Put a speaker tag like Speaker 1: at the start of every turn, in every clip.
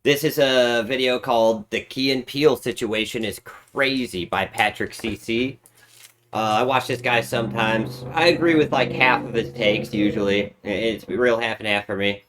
Speaker 1: This is a video called "The Key and Peele Situation is Crazy" by Patrick CC. I watch this guy sometimes. I agree with like half of his takes usually. It's real half and half for me.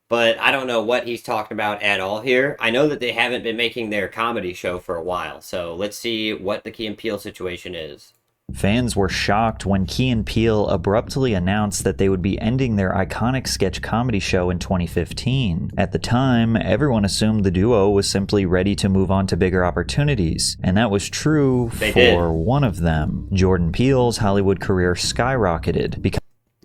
Speaker 1: But I don't know what he's talking about at all here. I know that they haven't been making their comedy show for a while, so let's see what the Key and Peele situation is.
Speaker 2: Fans were shocked when Key and Peele abruptly announced that they would be ending their iconic sketch comedy show in 2015. At the time, everyone assumed the duo was simply ready to move on to bigger opportunities, and that was true for one of them. Jordan Peele's Hollywood career skyrocketed.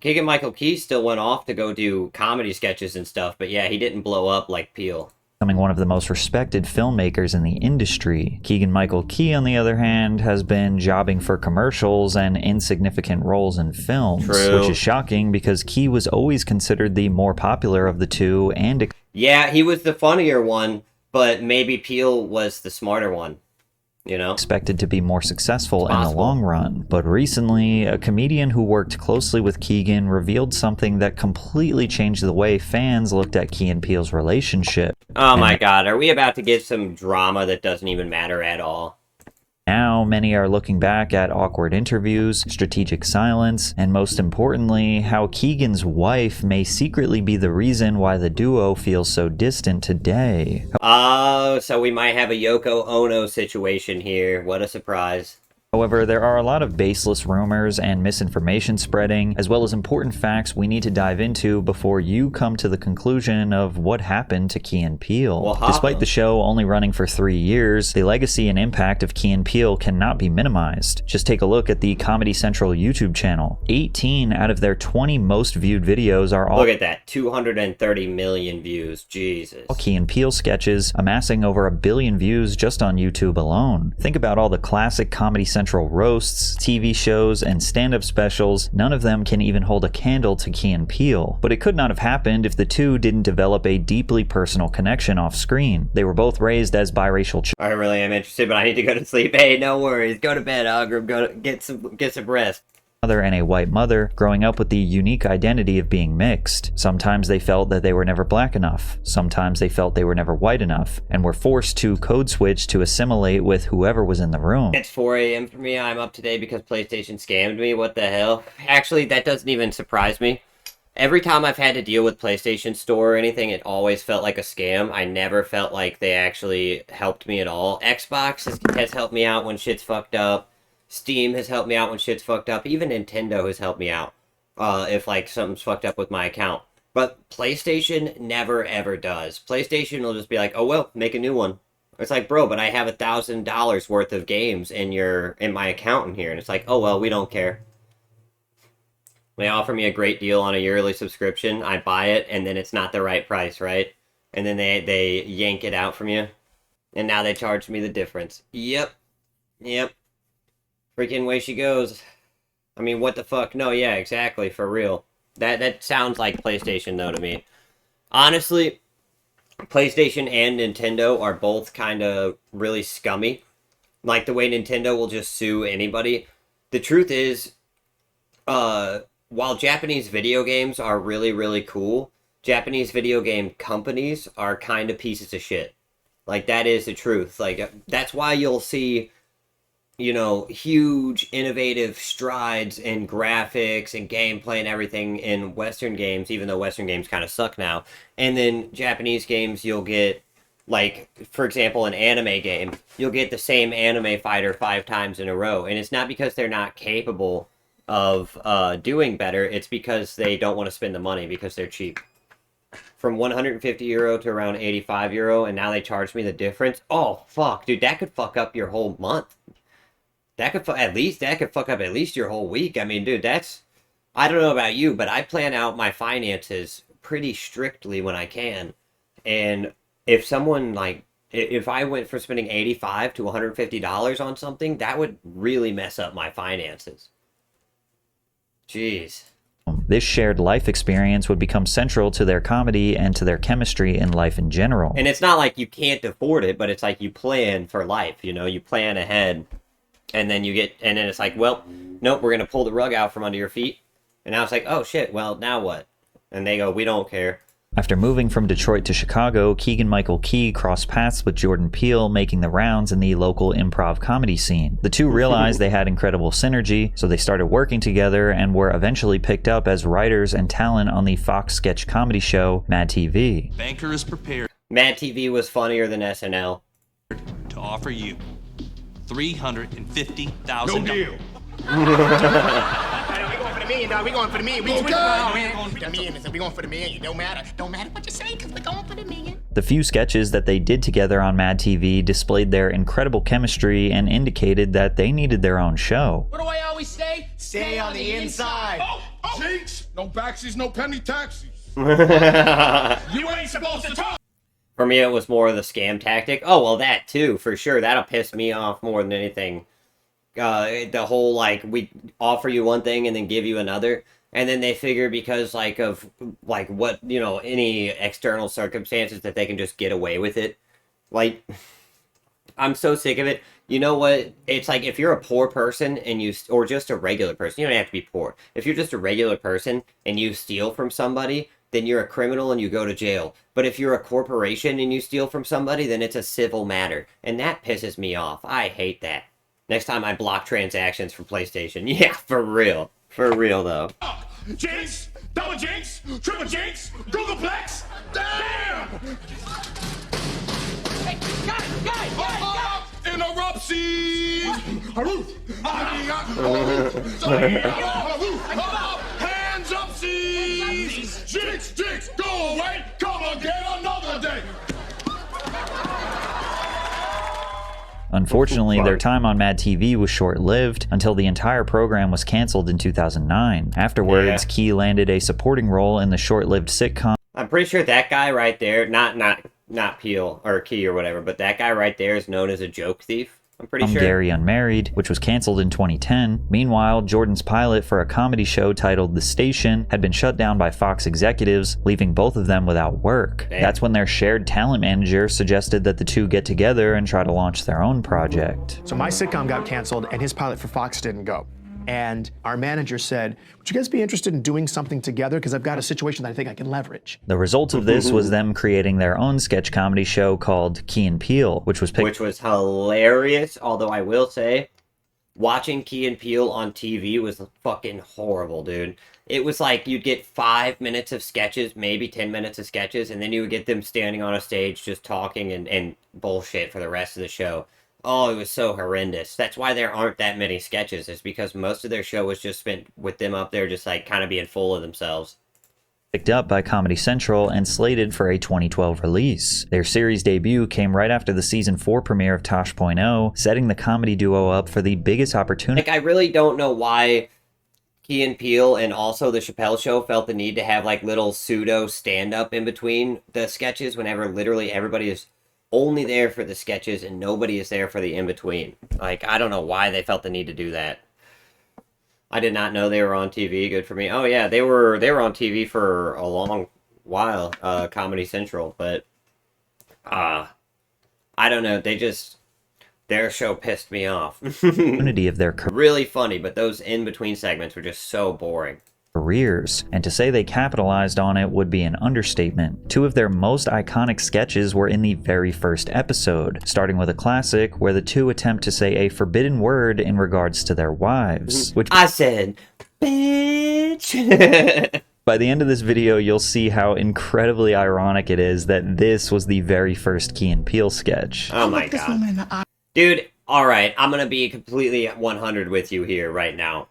Speaker 1: Keegan-Michael Key still went off to go do comedy sketches and stuff, but yeah, he didn't blow up like Peele.
Speaker 2: Becoming one of the most respected filmmakers in the industry. Keegan-Michael Key, on the other hand, has been jobbing for commercials and insignificant roles in films, which is shocking because Key was always considered the more popular of the two and...
Speaker 1: Yeah, he was the funnier one, but maybe Peele was the smarter one. You know?
Speaker 2: Expected to be more successful in the long run. But recently, a comedian who worked closely with Keegan revealed something that completely changed the way fans looked at Key and Peele's relationship.
Speaker 1: Oh my god, are we about to get some drama that doesn't even matter at all?
Speaker 2: Now, many are looking back at awkward interviews, strategic silence, and most importantly, how Keegan's wife may secretly be the reason why the duo feels so distant today.
Speaker 1: Oh, so we might have a Yoko Ono situation here. What a surprise.
Speaker 2: However, there are a lot of baseless rumors and misinformation spreading, as well as important facts we need to dive into before you come to the conclusion of what happened to Key and Peele. Despite the show only running for 3 years, the legacy and impact of Key and Peele cannot be minimized. Just take a look at the Comedy Central YouTube channel. 18 out of their 20 most viewed videos are all—
Speaker 1: Look at that, 230 million views, Jesus.
Speaker 2: Key and Peele sketches, amassing over 1 billion views just on YouTube alone. Think about all the classic Comedy Central roasts, TV shows, and stand-up specials. None of them can even hold a candle to Key and Peele. But it could not have happened if the two didn't develop a deeply personal connection off-screen. They were both raised as biracial
Speaker 1: I really am interested, but I need to go to sleep. Hey, no worries. Go to bed, Ogre. Go to get some rest.
Speaker 2: Father and a white mother, growing up with the unique identity of being mixed. Sometimes they felt that they were never black enough. Sometimes they felt they were never white enough, and were forced to code switch to assimilate with whoever was in the room.
Speaker 1: It's 4 a.m. for me. I'm up today because PlayStation scammed me. What the hell? Actually, that doesn't even surprise me. Every time I've had to deal with PlayStation Store or anything, it always felt like a scam. I never felt like they actually helped me at all. Xbox has helped me out when shit's fucked up. Steam has helped me out when shit's fucked up. Even Nintendo has helped me out if, like, something's fucked up with my account. But PlayStation never, ever does. PlayStation will just be like, oh, well, make a new one. It's like, bro, but I have $1,000 worth of games in my account in here. And it's like, oh, well, we don't care. They offer me a great deal on a yearly subscription. I buy it, and then it's not the right price, right? And then they yank it out from you. And now they charge me the difference. Yep. Freaking way she goes. I mean, what the fuck? No, yeah, exactly, for real. That sounds like PlayStation, though, to me. Honestly, PlayStation and Nintendo are both kind of really scummy. Like the way Nintendo will just sue anybody. The truth is, while Japanese video games are really, really cool, Japanese video game companies are kind of pieces of shit. Like, that is the truth. Like, that's why you'll see, you know, huge innovative strides in graphics and gameplay and everything in Western games, even though Western games kind of suck now. And then Japanese games, you'll get, like, for example, an anime game, you'll get the same anime fighter 5 times in a row. And it's not because they're not capable of doing better, it's because they don't want to spend the money because they're cheap. From 150 euro to around 85 euro, and now they charge me the difference. Oh, fuck, dude, that could fuck up your whole month. That could fuck up at least your whole week. I mean, dude, I don't know about you, but I plan out my finances pretty strictly when I can. And if I went from spending $85 to $150 on something, that would really mess up my finances. Jeez.
Speaker 2: This shared life experience would become central to their comedy and to their chemistry in life in general.
Speaker 1: And it's not like you can't afford it, but it's like you plan for life, you know? You plan ahead. And then it's like, well, nope, we're going to pull the rug out from under your feet. And now it's like, oh shit, well, now what? And they go, we don't care.
Speaker 2: After moving from Detroit to Chicago, Keegan-Michael Key crossed paths with Jordan Peele, making the rounds in the local improv comedy scene. The two realized they had incredible synergy, so they started working together and were eventually picked up as writers and talent on the Fox sketch comedy show Mad TV.
Speaker 3: Banker is prepared.
Speaker 1: Mad TV was funnier than SNL.
Speaker 3: To offer you $350,000.
Speaker 4: No deal. We going for the million, dog. We going for the million. We going for the million. We going for the million. Don't matter what you say, because we're going for the million.
Speaker 2: The few sketches that they did together on Mad TV displayed their incredible chemistry and indicated that they needed their own show.
Speaker 4: What do I always say? Stay on the inside.
Speaker 5: Jinx! No backsies, no penny taxis.
Speaker 4: You ain't supposed to talk.
Speaker 1: For me, it was more of the scam tactic. Oh, well, that too, for sure. That'll piss me off more than anything. The whole, like, we offer you one thing and then give you another. And then they figure because, like, of, like, what, you know, any external circumstances that they can just get away with it. Like, I'm so sick of it. You know what? It's like if you're a poor person and you, or just a regular person, you don't have to be poor. If you're just a regular person and you steal from somebody, then you're a criminal and you go to jail. But if you're a corporation and you steal from somebody, then it's a civil matter. And that pisses me off. I hate that. Next time I block transactions from PlayStation. Yeah, for real. For real, though.
Speaker 5: Jinx! Double jinx! Triple jinx! Googleplex! Damn!
Speaker 4: Hey, guys!
Speaker 5: Interruptions! Hands up, seas! Jinx, jinx, go away! Come again another day!
Speaker 2: Unfortunately, their time on Mad TV was short-lived until the entire program was canceled in 2009. Afterwards, Key landed a supporting role in the short-lived sitcom.
Speaker 1: I'm pretty sure that guy right there, not Peele or Key or whatever, but that guy right there is known as a joke thief. I'm pretty sure.
Speaker 2: Gary Unmarried, which was canceled in 2010. Meanwhile, Jordan's pilot for a comedy show titled The Station had been shut down by Fox executives, leaving both of them without work.
Speaker 1: Damn.
Speaker 2: That's when their shared talent manager suggested that the two get together and try to launch their own project.
Speaker 6: So my sitcom got canceled and his pilot for Fox didn't go. And our manager said, would you guys be interested in doing something together? Because I've got a situation that I think I can leverage.
Speaker 2: The result of this was them creating their own sketch comedy show called Key and Peele, which was
Speaker 1: hilarious. Although I will say, watching Key and Peele on TV was fucking horrible, dude. It was like you'd get 5 minutes of sketches, maybe 10 minutes of sketches, and then you would get them standing on a stage just talking and bullshit for the rest of the show. Oh, it was so horrendous. That's why there aren't that many sketches, is because most of their show was just spent with them up there just like kind of being full of themselves.
Speaker 2: Picked up by Comedy Central and slated for a 2012 release. Their series debut came right after the season 4 premiere of Tosh.0, setting the comedy duo up for the biggest opportunity.
Speaker 1: Like, I really don't know why Key and Peele and also the Chappelle Show felt the need to have like little pseudo stand-up in between the sketches whenever literally everybody is only there for the sketches and nobody is there for the in-between. Like, I don't know why they felt the need to do that. I did not know they were on TV. Good for me. Oh yeah, they were on TV for a long while, Comedy Central, but I don't know, their show pissed me off.
Speaker 2: Of their
Speaker 1: really funny, but those in-between segments were just so boring.
Speaker 2: Careers, and to say they capitalized on it would be an understatement. 2 of their most iconic sketches were in the very first episode, starting with a classic where the two attempt to say a forbidden word in regards to their wives, which
Speaker 1: I said, bitch.
Speaker 2: By the end of this video, you'll see how incredibly ironic it is that this was the very first Key and Peele sketch.
Speaker 1: Oh my god. Dude, alright, I'm gonna be completely 100 with you here right now.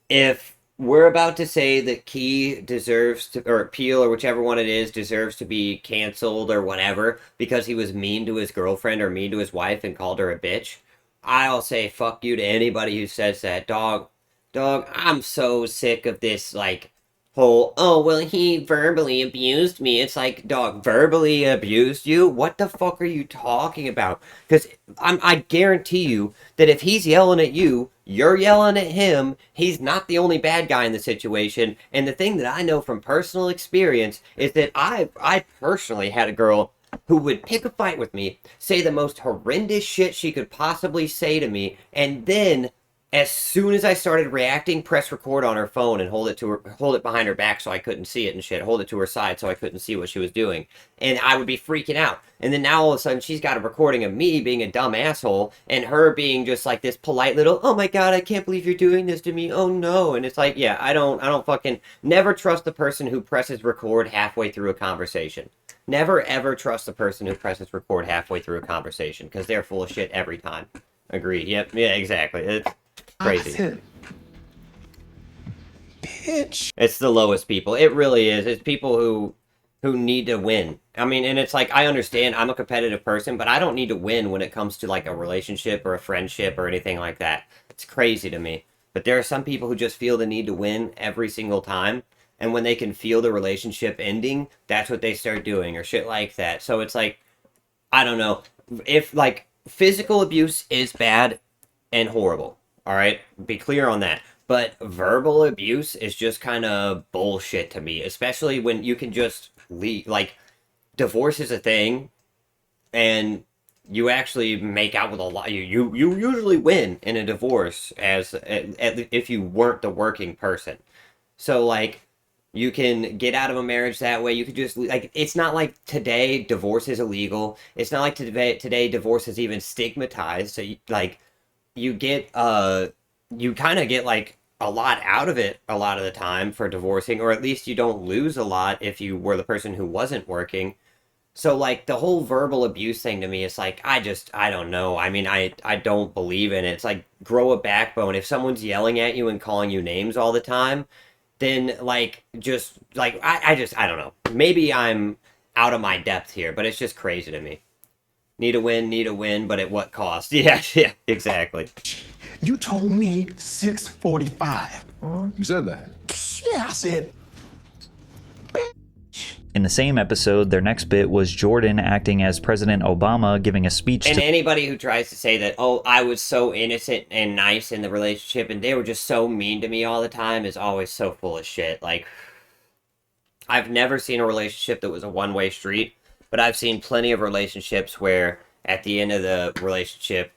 Speaker 1: If we're about to say that Key deserves to, or Peele, or whichever one it is, deserves to be canceled or whatever because he was mean to his girlfriend or mean to his wife and called her a bitch, I'll say fuck you to anybody who says that. Dog, I'm so sick of this, like, whole, oh, well, he verbally abused me. It's like, dog, verbally abused you? What the fuck are you talking about? Because I guarantee you that if he's yelling at you, you're yelling at him. He's not the only bad guy in the situation. And the thing that I know from personal experience is that I personally had a girl who would pick a fight with me, say the most horrendous shit she could possibly say to me, and then as soon as I started reacting, press record on her phone and hold it behind her back so I couldn't see it and shit. Hold it to her side so I couldn't see what she was doing. And I would be freaking out. And then now all of a sudden she's got a recording of me being a dumb asshole and her being just like this polite little, oh my god, I can't believe you're doing this to me. Oh no. And it's like, yeah, I don't fucking never trust the person who presses record halfway through a conversation. Never ever trust the person who presses record halfway through a conversation because they're full of shit every time. Agreed. Yep. Yeah, exactly. It's crazy.
Speaker 6: Bitch.
Speaker 1: It's the lowest people. It really is. It's people who need to win. I mean, and it's like I understand I'm a competitive person, but I don't need to win when it comes to like a relationship or a friendship or anything like that. It's crazy to me. But there are some people who just feel the need to win every single time, and when they can feel the relationship ending, that's what they start doing or shit like that. So it's like I don't know. If like physical abuse is bad and horrible. All right, be clear on that. But verbal abuse is just kind of bullshit to me, especially when you can just leave. Like, divorce is a thing, and you actually make out with a lot. You usually win in a divorce as if you weren't the working person. So like, you can get out of a marriage that way. You could just like. It's not like today divorce is illegal. It's not like today divorce is even stigmatized. So you get you kind of get like a lot out of it a lot of the time for divorcing, or at least you don't lose a lot if you were the person who wasn't working. So like the whole verbal abuse thing to me is like I don't know. I mean I don't believe in it. It's like grow a backbone. If someone's yelling at you and calling you names all the time, then like just like I don't know. Maybe I'm out of my depth here, but it's just crazy to me. Need a win, but at what cost? Yeah, exactly.
Speaker 6: You told me 6:45.
Speaker 5: You said that.
Speaker 6: Yeah, I said.
Speaker 2: In the same episode, their next bit was Jordan acting as President Obama giving a speech
Speaker 1: and
Speaker 2: to
Speaker 1: anybody who tries to say that, oh, I was so innocent and nice in the relationship and they were just so mean to me all the time is always so full of shit. Like, I've never seen a relationship that was a one-way street, but I've seen plenty of relationships where at the end of the relationship,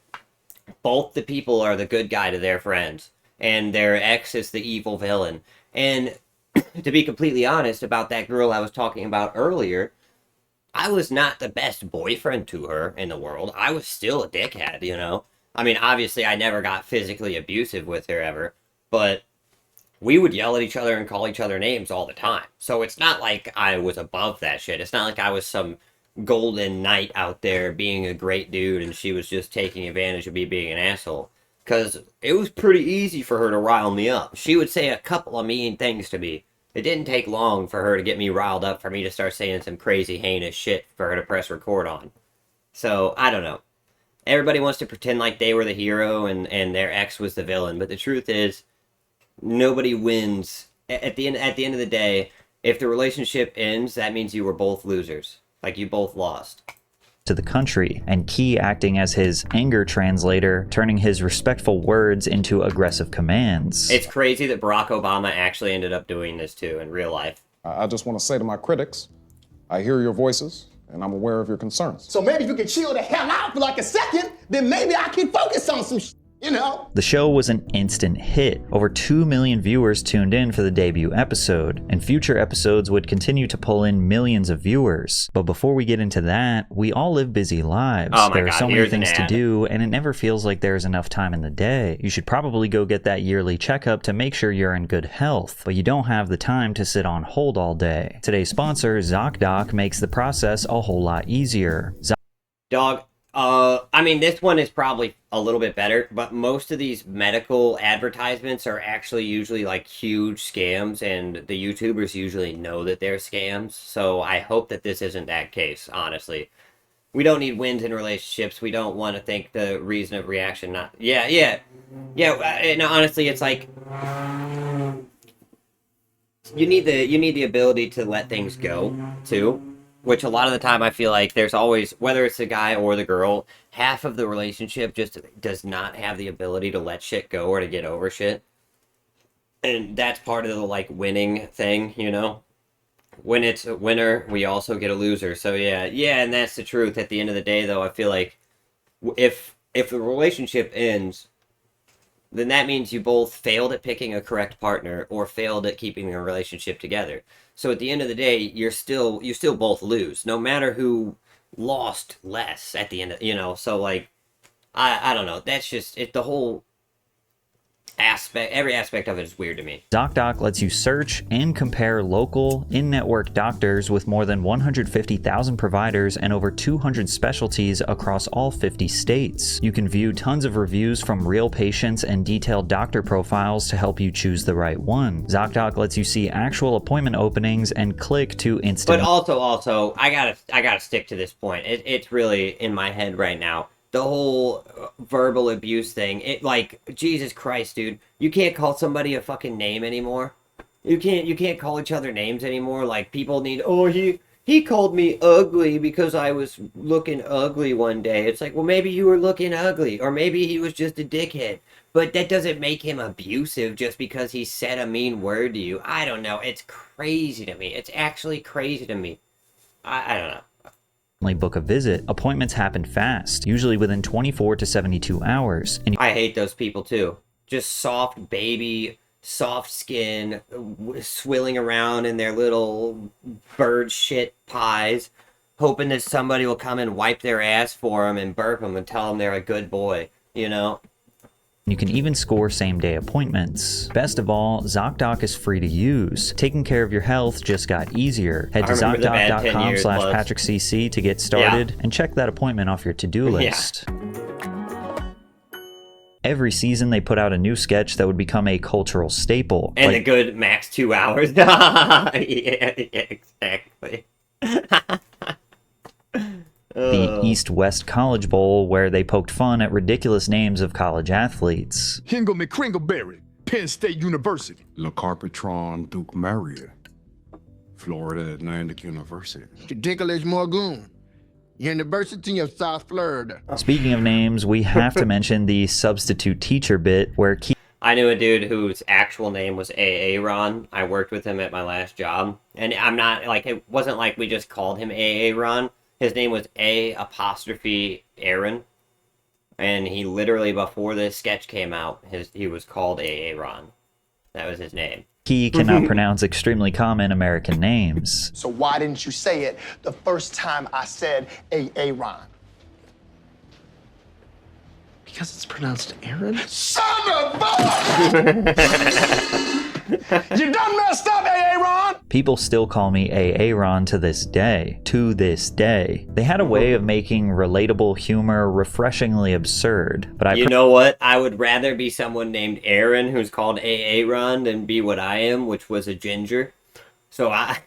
Speaker 1: both the people are the good guy to their friends, and their ex is the evil villain. And to be completely honest about that girl I was talking about earlier, I was not the best boyfriend to her in the world. I was still a dickhead, you know? I mean, obviously, I never got physically abusive with her ever, but we would yell at each other and call each other names all the time. So it's not like I was above that shit. It's not like I was some golden knight out there being a great dude and she was just taking advantage of me being an asshole. Because it was pretty easy for her to rile me up. She would say a couple of mean things to me. It didn't take long for her to get me riled up for me to start saying some crazy heinous shit for her to press record on. So, I don't know. Everybody wants to pretend like they were the hero and their ex was the villain, but the truth is, nobody wins. At the end of the day, if the relationship ends, that means you were both losers. Like, you both lost.
Speaker 2: To the country, and Key acting as his anger translator, turning his respectful words into aggressive commands.
Speaker 1: It's crazy that Barack Obama actually ended up doing this too in real life.
Speaker 7: I just want to say to my critics, I hear your voices, and I'm aware of your concerns.
Speaker 4: So maybe if you can chill the hell out for like a second, then maybe I can focus on some you know?
Speaker 2: The show was an instant hit. Over 2 million viewers tuned in for the debut episode, and future episodes would continue to pull in millions of viewers. But before we get into that, we all live busy lives.
Speaker 1: Oh my
Speaker 2: there are
Speaker 1: God,
Speaker 2: so many
Speaker 1: here's an
Speaker 2: things to
Speaker 1: ad.
Speaker 2: do, and it never feels like there's enough time in the day. You should probably go get that yearly checkup to make sure you're in good health, but you don't have the time to sit on hold all day. Today's sponsor, ZocDoc, makes the process a whole lot easier.
Speaker 1: Dog, I mean, this one is probably a little bit better, but most of these medical advertisements are actually usually like huge scams, and the YouTubers usually know that they're scams, so I hope that this isn't that case, honestly. We don't need wins in relationships. We don't want to think the reason of reaction not... Yeah, no, honestly, it's like... You need the ability to let things go, too. Which a lot of the time I feel like there's always, whether it's the guy or the girl, half of the relationship just does not have the ability to let shit go or to get over shit. And that's part of the, like, winning thing, you know? When it's a winner, we also get a loser. So yeah, and that's the truth. At the end of the day, though, I feel like if the relationship ends, then that means you both failed at picking a correct partner or failed at keeping a relationship together. So at the end of the day, you still both lose, no matter who lost less at the end of, so like I don't know. That's just it. The whole every aspect of it is weird to me.
Speaker 2: ZocDoc lets you search and compare local, in-network doctors with more than 150,000 providers and over 200 specialties across all 50 states. You can view tons of reviews from real patients and detailed doctor profiles to help you choose the right one. ZocDoc lets you see actual appointment openings and click to instant.
Speaker 1: But also, I gotta stick to this point. It's really in my head right now. The whole verbal abuse thing, like, Jesus Christ, dude, you can't call somebody a fucking name anymore. You can't call each other names anymore. Like, people need, he called me ugly because I was looking ugly one day. It's like, well, maybe you were looking ugly, or maybe he was just a dickhead. But that doesn't make him abusive just because he said a mean word to you. I don't know. It's crazy to me. It's actually crazy to me. I don't know.
Speaker 2: Book a visit. Appointments happen fast, usually within 24 to 72 hours. And
Speaker 1: I hate those people too. Just soft baby, soft skin, swilling around in their little bird shit pies, hoping that somebody will come and wipe their ass for them and burp them and tell them they're a good boy,
Speaker 2: You can even score same-day appointments. Best of all, ZocDoc is free to use. Taking care of your health just got easier. Head to ZocDoc.com/PatrickCC to get started and check that appointment off your to-do list. Every season, they put out a new sketch that would become a cultural staple.
Speaker 1: And a good max 2 hours. yeah, exactly.
Speaker 2: The East-West College Bowl, where they poked fun at ridiculous names of college athletes.
Speaker 5: Hingle McCringleberry, Penn State University.
Speaker 7: Le Carpetron Duke Maria, Florida Atlantic University.
Speaker 4: Dinklage Morgan, University of South Florida.
Speaker 2: Speaking of names, we have to mention the substitute teacher bit, where
Speaker 1: I knew a dude whose actual name was A.A. Ron. I worked with him at my last job. And I'm not, like, it wasn't like we just called him A.A. Ron. His name was A''Aaron, and he literally, before this sketch came out, he was called A.A. Ron. That was his name.
Speaker 2: He cannot pronounce extremely common American names.
Speaker 6: So why didn't you say it the first time I said Aaron? Because it's pronounced Aaron?
Speaker 5: Son of a You done messed up, Aaron!
Speaker 2: People still call me Aaron to this day. To this day. They had a way of making relatable humor refreshingly absurd, but
Speaker 1: You know what? I would rather be someone named Aaron who's called Aaron than be what I am, which was a ginger. So I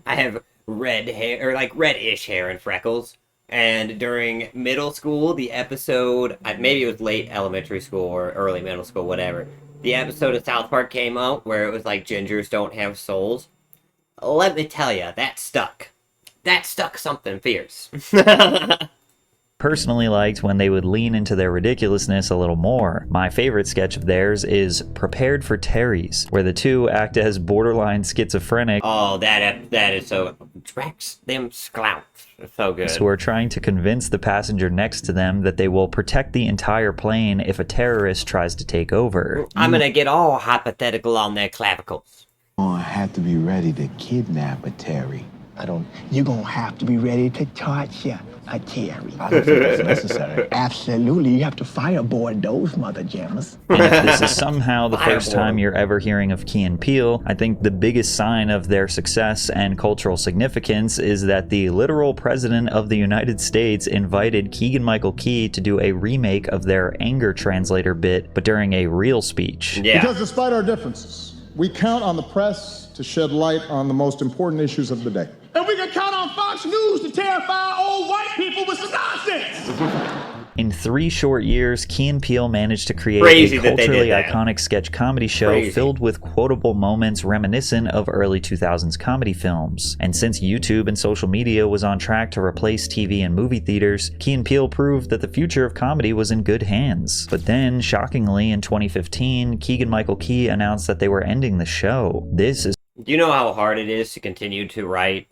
Speaker 1: have red hair, or like reddish hair and freckles. And during middle school, the episode, maybe it was late elementary school or early middle school, whatever. The episode of South Park came out where it was like gingers don't have souls. Let me tell you, that stuck. That stuck something fierce.
Speaker 2: Personally liked when they would lean into their ridiculousness a little more. My favorite sketch of theirs is Prepared for Terry's, where the two act as borderline schizophrenic.
Speaker 1: Oh, that is so... Drax them sklouts. So good.
Speaker 2: Who are trying to convince the passenger next to them that they will protect the entire plane if a terrorist tries to take over.
Speaker 1: I'm gonna get all hypothetical on their clavicles.
Speaker 8: You're gonna have to be ready to kidnap a Terry.
Speaker 4: You're gonna have to be ready to torture a Terry.
Speaker 8: I don't think that's necessary.
Speaker 4: Absolutely, you have to fireboard those mother jammers.
Speaker 2: And if this is somehow the first time you're ever hearing of Key and Peele, I think the biggest sign of their success and cultural significance is that the literal president of the United States invited Keegan-Michael Key to do a remake of their anger translator bit, but during a real speech.
Speaker 1: Yeah.
Speaker 7: Because despite our differences, we count on the press to shed light on the most important issues of the day.
Speaker 5: And we can count on Fox News to terrify old white people with some nonsense!
Speaker 2: In 3 short years, Key and Peele managed to create
Speaker 1: Crazy
Speaker 2: a
Speaker 1: that they
Speaker 2: culturally
Speaker 1: did that.
Speaker 2: iconic sketch comedy show filled with quotable moments reminiscent of early 2000s comedy films. And since YouTube and social media was on track to replace TV and movie theaters, Key and Peele proved that the future of comedy was in good hands. But then, shockingly, in 2015, Keegan-Michael Key announced that they were ending the show. This is...
Speaker 1: Do you know how hard it is to continue to write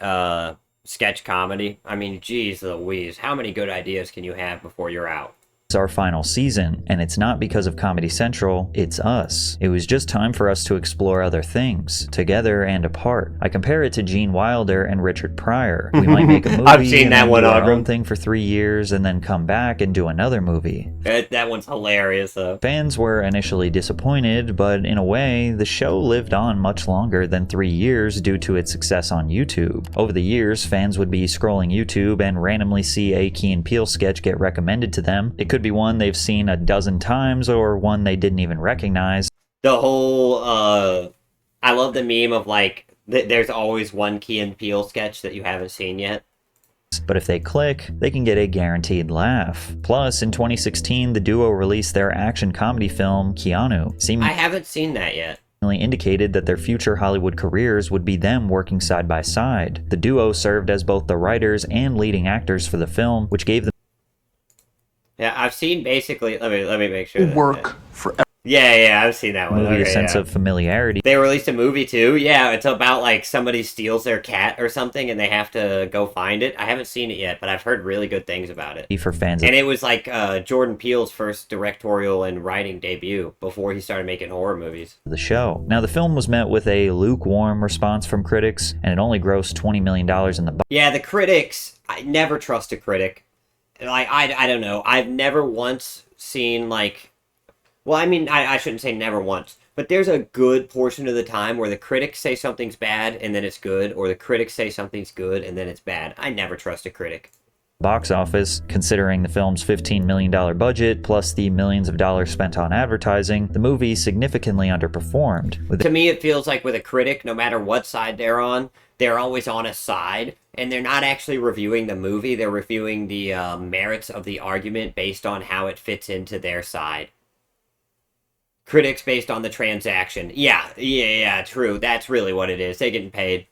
Speaker 1: sketch comedy? I mean, geez Louise, how many good ideas can you have before you're out?
Speaker 2: our final season, and it's not because of Comedy Central, it's us. It was just time for us to explore other things, together and apart. I compare it to Gene Wilder and Richard Pryor. We might make a movie
Speaker 1: I've seen
Speaker 2: and
Speaker 1: that
Speaker 2: then
Speaker 1: one,
Speaker 2: do our
Speaker 1: Aubrey.
Speaker 2: own thing for 3 years and then come back and do another movie.
Speaker 1: That one's hilarious, though.
Speaker 2: Fans were initially disappointed, but in a way, the show lived on much longer than 3 years due to its success on YouTube. Over the years, fans would be scrolling YouTube and randomly see a Key and Peele sketch get recommended to them. It could be one they've seen a dozen times or one they didn't even recognize.
Speaker 1: The whole, I love the meme of, like, there's always one Key and Peele sketch that you haven't seen yet.
Speaker 2: But if they click, they can get a guaranteed laugh. Plus, in 2016, the duo released their action comedy film, Keanu.
Speaker 1: I haven't seen that yet.
Speaker 2: Indicated that their future Hollywood careers would be them working side by side. The duo served as both the writers and leading actors for the film, which gave them
Speaker 1: Yeah, I've seen basically. Let me make sure.
Speaker 6: Work for
Speaker 1: Yeah, I've seen that one.
Speaker 2: movie a
Speaker 1: Okay,
Speaker 2: sense
Speaker 1: yeah.
Speaker 2: of familiarity.
Speaker 1: They released a movie too. Yeah, it's about like somebody steals their cat or something, and they have to go find it. I haven't seen it yet, but I've heard really good things about it.
Speaker 2: For fans
Speaker 1: And it was like Jordan Peele's first directorial and writing debut before he started making horror movies.
Speaker 2: of the show. Now, the film was met with a lukewarm response from critics, and it only grossed $20 million in the box.
Speaker 1: Yeah, the critics. I never trust a critic. Like I don't know. I've never once seen like. Well, I mean, I shouldn't say never once, but there's a good portion of the time where the critics say something's bad and then it's good, or the critics say something's good and then it's bad. I never trust a critic.
Speaker 2: Box office, considering the film's $15 million budget plus the millions of dollars spent on advertising, the movie significantly underperformed.
Speaker 1: To me, it feels like with a critic, no matter what side they're always on a side, and they're not actually reviewing the movie. They're reviewing the merits of the argument based on how it fits into their side. Critics based on the transaction. Yeah, true. That's really what it is. They're getting paid.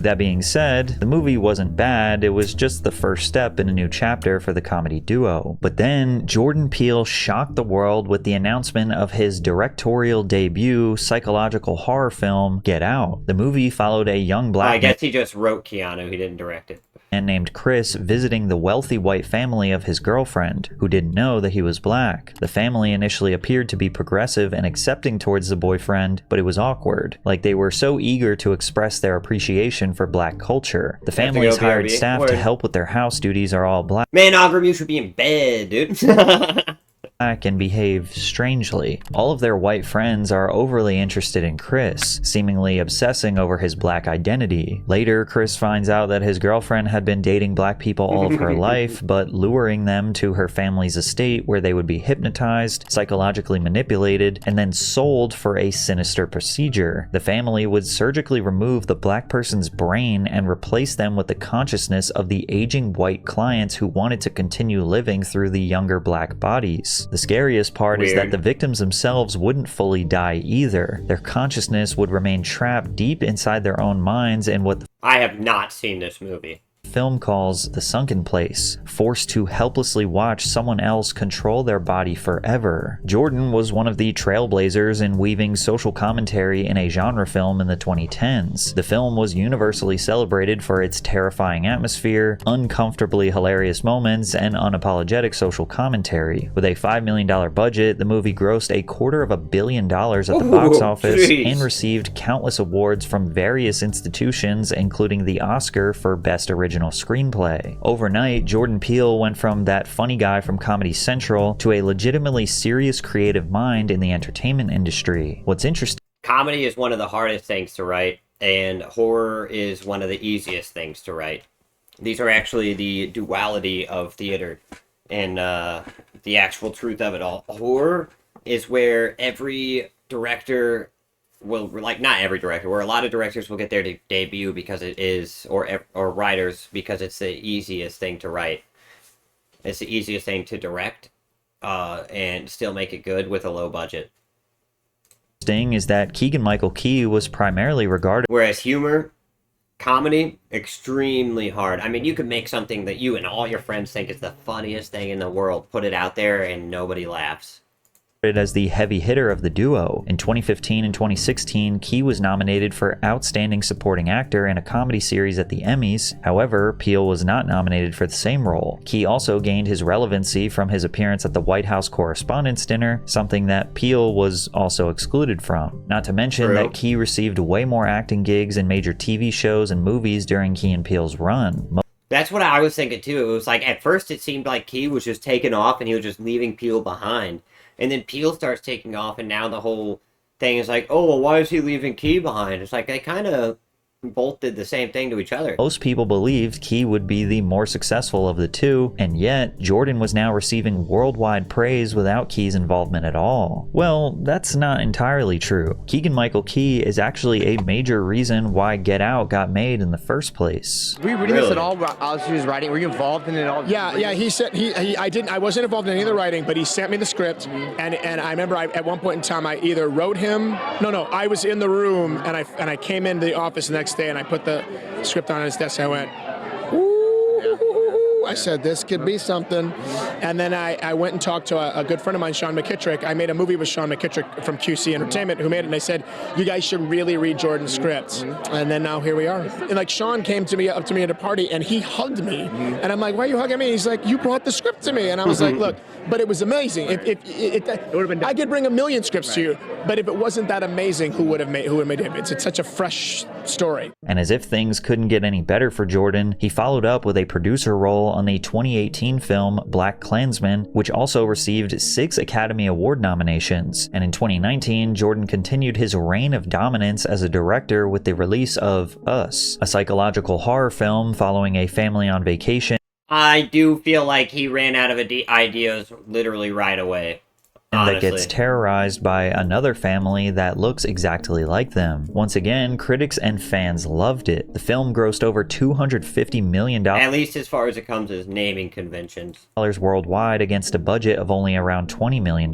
Speaker 2: That being said, the movie wasn't bad, it was just the first step in a new chapter for the comedy duo. But then, Jordan Peele shocked the world with the announcement of his directorial debut psychological horror film, Get Out. The movie followed a young black
Speaker 1: I guess he just wrote Keanu, he didn't direct it.
Speaker 2: man named Chris visiting the wealthy white family of his girlfriend, who didn't know that he was black. The family initially appeared to be progressive and accepting towards the boyfriend, but it was awkward. Like they were so eager to express their appreciation for black culture. The family's hired staff to help with their house duties are all black.
Speaker 1: Man, Aubrey, you should be in bed, dude.
Speaker 2: And behave strangely. All of their white friends are overly interested in Chris, seemingly obsessing over his black identity. Later, Chris finds out that his girlfriend had been dating black people all of her life, but luring them to her family's estate where they would be hypnotized, psychologically manipulated, and then sold for a sinister procedure. The family would surgically remove the black person's brain and replace them with the consciousness of the aging white clients who wanted to continue living through the younger black bodies. The scariest part is that the victims themselves wouldn't fully die either. Their consciousness would remain trapped deep inside their own minds in what
Speaker 1: I have not seen this movie.
Speaker 2: film calls the sunken place, forced to helplessly watch someone else control their body forever. Jordan was one of the trailblazers in weaving social commentary in a genre film in the 2010s. The film was universally celebrated for its terrifying atmosphere, uncomfortably hilarious moments, and unapologetic social commentary. With a $5 million budget, the movie grossed $250 million at the box office and received countless awards from various institutions, including the Oscar for Best Original Screenplay. Overnight, Jordan Peele went from that funny guy from Comedy Central to a legitimately serious creative mind in the entertainment industry. What's interesting
Speaker 1: Comedy is one of the hardest things to write, and horror is one of the easiest things to write. These are actually the duality of theater and the actual truth of it all. Horror is where every director will, like, not every director, where a lot of directors will get their debut because it is, or writers, because it's the easiest thing to write. It's the easiest thing to direct, and still make it good with a low budget.
Speaker 2: is that Keegan-Michael Key was primarily regarded
Speaker 1: Whereas humor, comedy, extremely hard. I mean, you could make something that you and all your friends think is the funniest thing in the world, put it out there, and nobody laughs.
Speaker 2: as the heavy hitter of the duo. In 2015 and 2016, Key was nominated for Outstanding Supporting Actor in a comedy series at the Emmys. However, Peele was not nominated for the same role. Key also gained his relevancy from his appearance at the White House Correspondents' Dinner, something that Peele was also excluded from. Not to mention that Key received way more acting gigs in major TV shows and movies during Key and Peele's run.
Speaker 1: That's what I was thinking too. It was like, at first it seemed like Key was just taking off and he was just leaving Peele behind. And then Peele starts taking off, and now the whole thing is like, oh, well, why is he leaving Key behind? It's like they kind of both did the same thing to each other.
Speaker 2: Most people believed Key would be the more successful of the two, and yet Jordan was now receiving worldwide praise without Key's involvement at all. Well, that's not entirely true. Keegan-Michael Key is actually a major reason why Get Out got made in the first place.
Speaker 9: Were you reading this at all as he was writing? Were you involved in it all?
Speaker 6: Yeah. He said I wasn't involved in any of the writing, but he sent me the script, and I remember at one point in time I either wrote him. No, I was in the room, and I came into the office the next day, and I put the script on his desk. I went, ooh, I said, this could be something. And then I went and talked to a good friend of mine, Sean McKittrick. I made a movie with Sean McKittrick from QC Entertainment, who made it, and I said, you guys should really read Jordan's script. And then now here we are. And like, Sean came up to me at a party, and he hugged me. And I'm like, why are you hugging me? He's like, you brought the script to me. And I was like, look, but it was amazing. It would have been. I could bring a million scripts to you, but if it wasn't that amazing, who would have made it? It's such a fresh story.
Speaker 2: And as if things couldn't get any better for Jordan, he followed up with a producer role on the 2018 film Black Klansman, which also received 6 Academy Award nominations. And in 2019, Jordan continued his reign of dominance as a director with the release of Us, a psychological horror film following a family on vacation.
Speaker 1: I do feel like he ran out of ideas literally right away.
Speaker 2: That gets terrorized by another family that looks exactly like them. Once again, critics and fans loved it. The film grossed over $250 million.
Speaker 1: At least as far as it comes as naming conventions.
Speaker 2: Worldwide against a budget of only around $20 million,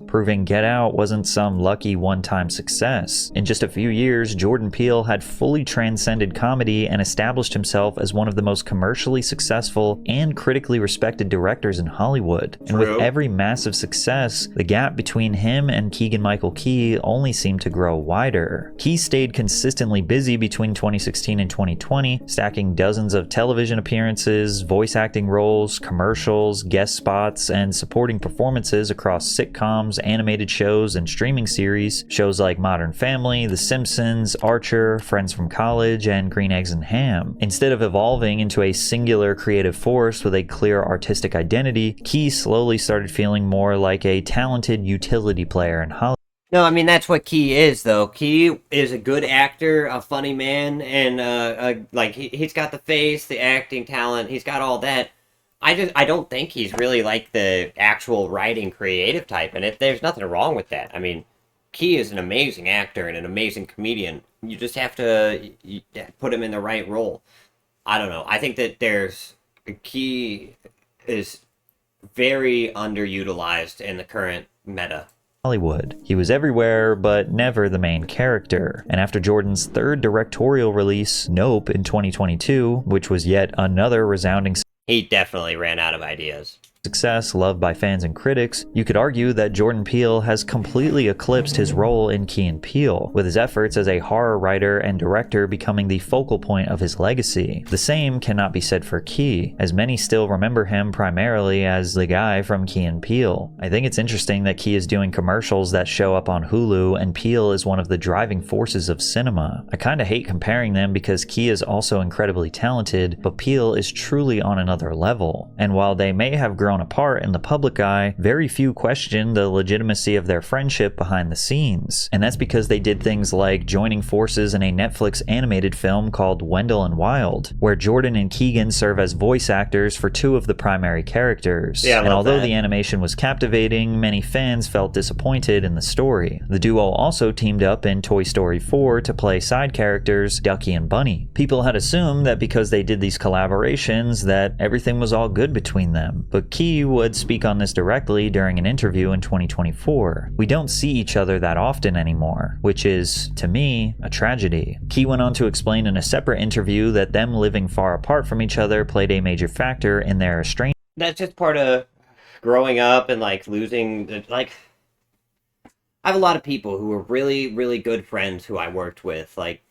Speaker 2: proving Get Out wasn't some lucky one-time success. In just a few years, Jordan Peele had fully transcended comedy and established himself as one of the most commercially successful and critically respected directors in Hollywood. And with every massive success, the gap between him and Keegan-Michael Key only seemed to grow wider. Key stayed consistently busy between 2016 and 2020, stacking dozens of television appearances, voice acting roles, commercials, guest spots, and supporting performances across sitcoms, animated shows, and streaming series. Shows like Modern Family, The Simpsons, Archer, Friends from College, and Green Eggs and Ham. Instead of evolving into a singular creative force with a clear artistic identity, Key slowly started feeling more like a talented utility player in Hollywood.
Speaker 1: No, I mean, that's what Key is, though. Key is a good actor, a funny man, and like he's got the face, the acting talent, he's got all that. I don't think he's really like the actual writing creative type, and there's nothing wrong with that. I mean, Key is an amazing actor and an amazing comedian. You just have to put him in the right role. I don't know. I think that Key is very underutilized in the current meta.
Speaker 2: Hollywood. He was everywhere, but never the main character. And after Jordan's third directorial release, Nope, in 2022, which was yet another resounding
Speaker 1: he definitely ran out of ideas.
Speaker 2: Success, loved by fans and critics, you could argue that Jordan Peele has completely eclipsed his role in Key and Peele, with his efforts as a horror writer and director becoming the focal point of his legacy. The same cannot be said for Key, as many still remember him primarily as the guy from Key and Peele. I think it's interesting that Key is doing commercials that show up on Hulu, and Peele is one of the driving forces of cinema. I kinda hate comparing them because Key is also incredibly talented, but Peele is truly on another level. And while they may have grown apart in the public eye, very few question the legitimacy of their friendship behind the scenes. And that's because they did things like joining forces in a Netflix animated film called Wendell and Wild, where Jordan and Keegan serve as voice actors for 2 of the primary characters.
Speaker 1: Yeah,
Speaker 2: and although the animation was captivating, many fans felt disappointed in the story. The duo also teamed up in Toy Story 4 to play side characters Ducky and Bunny. People had assumed that because they did these collaborations that everything was all good between them, but Key would speak on this directly during an interview in 2024. We don't see each other that often anymore, which is, to me, a tragedy. Key went on to explain in a separate interview that them living far apart from each other played a major factor in their estrangement.
Speaker 1: That's just part of growing up and like losing, like, I have a lot of people who were really, really good friends who I worked with. Like,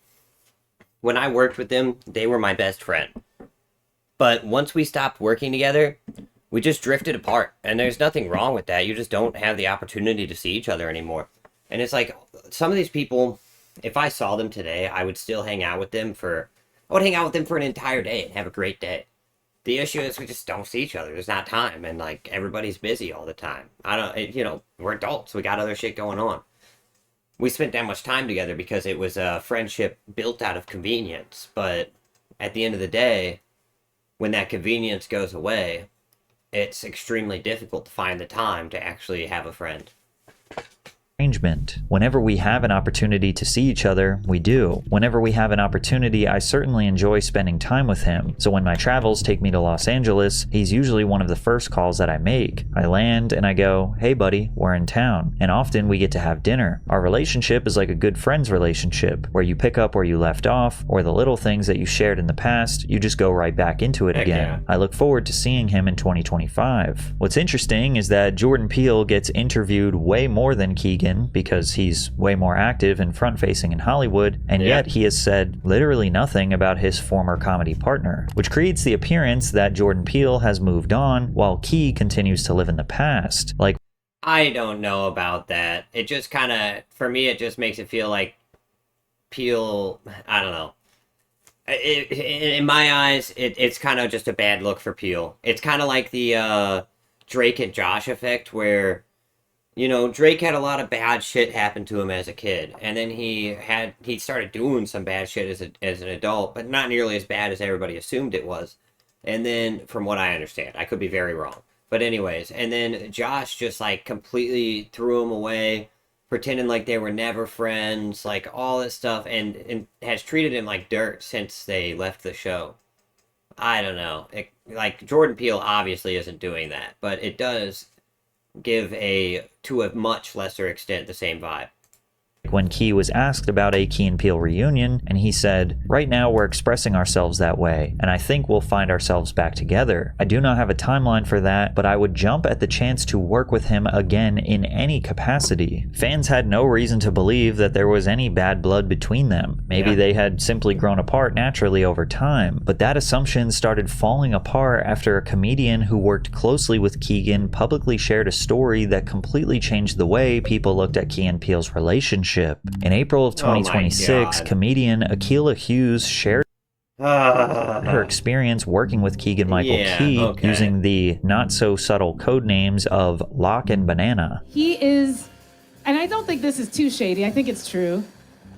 Speaker 1: when I worked with them, they were my best friend. But once we stopped working together, we just drifted apart. And there's nothing wrong with that. You just don't have the opportunity to see each other anymore. And it's like, some of these people, if I saw them today, I would still hang out with them for... I would hang out with them for an entire day and have a great day. The issue is we just don't see each other. There's not time, and like everybody's busy all the time. We're adults. We got other shit going on. We spent that much time together because it was a friendship built out of convenience. But at the end of the day, when that convenience goes away, it's extremely difficult to find the time to actually have a friend.
Speaker 2: Arrangement. Whenever we have an opportunity to see each other, we do. Whenever we have an opportunity, I certainly enjoy spending time with him. So when my travels take me to Los Angeles, he's usually one of the first calls that I make. I land and I go, "Hey buddy, we're in town." And often we get to have dinner. Our relationship is like a good friend's relationship, where you pick up where you left off, or the little things that you shared in the past, you just go right back into it again.
Speaker 1: Yeah.
Speaker 2: I look forward to seeing him in 2025. What's interesting is that Jordan Peele gets interviewed way more than Keegan, because he's way more active and front-facing in Hollywood, and yet he has said literally nothing about his former comedy partner, which creates the appearance that Jordan Peele has moved on while Key continues to live in the past. Like,
Speaker 1: I don't know about that. It just kind of, for me, it just makes it feel like Peele, I don't know. In my eyes, it's kind of just a bad look for Peele. It's kind of like the Drake and Josh effect, where Drake had a lot of bad shit happen to him as a kid, and then he started doing some bad shit as an adult, but not nearly as bad as everybody assumed it was. And then, from what I understand, I could be very wrong, but anyways, and then Josh just like completely threw him away, pretending like they were never friends, like all this stuff, and has treated him like dirt since they left the show. I don't know. Like, Jordan Peele obviously isn't doing that, but it does give to a much lesser extent, the same vibe.
Speaker 2: When Key was asked about a Key and Peele reunion, and he said, "Right now we're expressing ourselves that way, and I think we'll find ourselves back together. I do not have a timeline for that, but I would jump at the chance to work with him again in any capacity." Fans had no reason to believe that there was any bad blood between them. Maybe they had simply grown apart naturally over time, but that assumption started falling apart after a comedian who worked closely with Keegan publicly shared a story that completely changed the way people looked at Key and Peele's relationship. In April of 2026, comedian Akilah Hughes shared her experience working with Keegan-Michael Key using the not-so-subtle code names of Lock and Banana.
Speaker 10: He is, and I don't think this is too shady, I think it's true,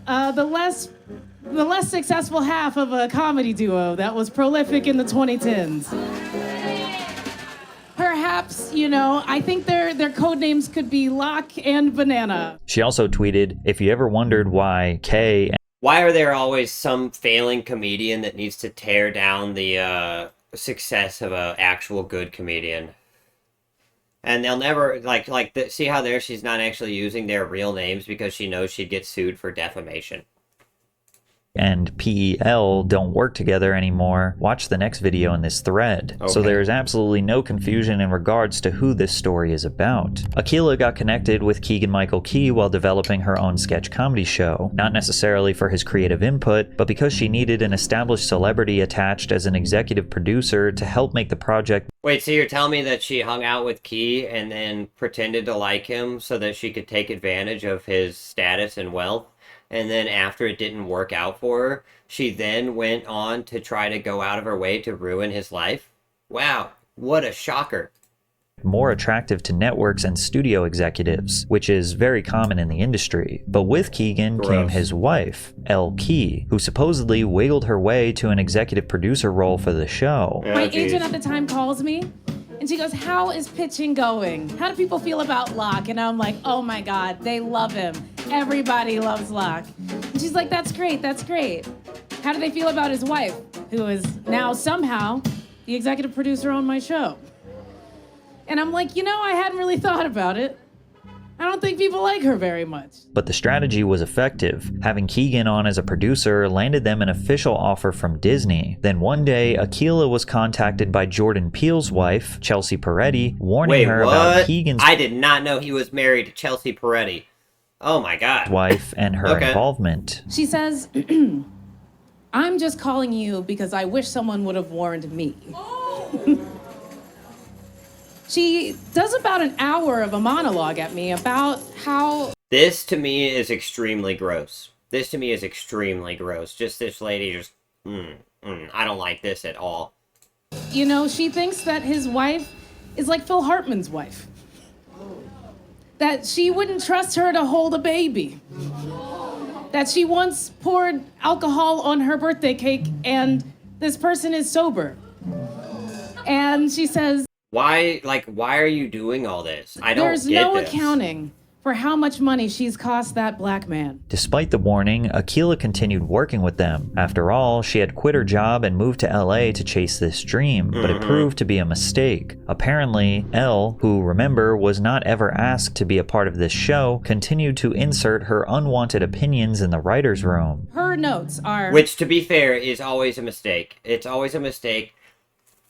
Speaker 10: the less successful half of a comedy duo that was prolific in the 2010s. Perhaps, I think their code names could be Lock and Banana.
Speaker 2: She also tweeted, "If you ever wondered why Kay..."
Speaker 1: Why are there always some failing comedian that needs to tear down the success of an actual good comedian? And they'll never, see how there she's not actually using their real names because she knows she'd get sued for defamation.
Speaker 2: And Peele don't work together anymore, watch the next video in this thread. So there is absolutely no confusion in regards to who this story is about. Akilah got connected with Keegan-Michael Key while developing her own sketch comedy show, not necessarily for his creative input, but because she needed an established celebrity attached as an executive producer to help make the project.
Speaker 1: Wait, so you're telling me that she hung out with Key and then pretended to like him so that she could take advantage of his status and wealth? And then after it didn't work out for her, she then went on to try to go out of her way to ruin his life? Wow, what a shocker.
Speaker 2: More attractive to networks and studio executives, which is very common in the industry. But with Keegan came his wife, Elle Key, who supposedly wiggled her way to an executive producer role for the show.
Speaker 10: My agent at the time calls me, and she goes, "How is pitching going? How do people feel about Locke?" And I'm like, "Oh my God, they love him. Everybody loves Locke." And she's like, "That's great, that's great. How do they feel about his wife, who is now somehow the executive producer on my show?" And I'm like, I hadn't really thought about it. I don't think people like her very much.
Speaker 2: But the strategy was effective. Having Keegan on as a producer landed them an official offer from Disney. Then one day, Akilah was contacted by Jordan Peele's wife, Chelsea Peretti, warning her about Keegan's...
Speaker 1: I did not know he was married to Chelsea Peretti. Oh my god.
Speaker 2: Wife and her involvement.
Speaker 10: She says, I'm just calling you because I wish someone would have warned me. She does about an hour of a monologue at me about how...
Speaker 1: This to me is extremely gross. This to me is extremely gross. Just this lady just, I don't like this at all.
Speaker 10: You know, she thinks that his wife is like Phil Hartman's wife. That she wouldn't trust her to hold a baby. That she once poured alcohol on her birthday cake and this person is sober. And she says...
Speaker 1: Why are you doing all this? I don't get this.
Speaker 10: There's no accounting for how much money she's cost that black man.
Speaker 2: Despite the warning, Akilah continued working with them. After all, she had quit her job and moved to LA to chase this dream, but it proved to be a mistake. Apparently, Elle, who remember was not ever asked to be a part of this show, continued to insert her unwanted opinions in the writer's room.
Speaker 10: Her notes are...
Speaker 1: Which, to be fair, is always a mistake. It's always a mistake.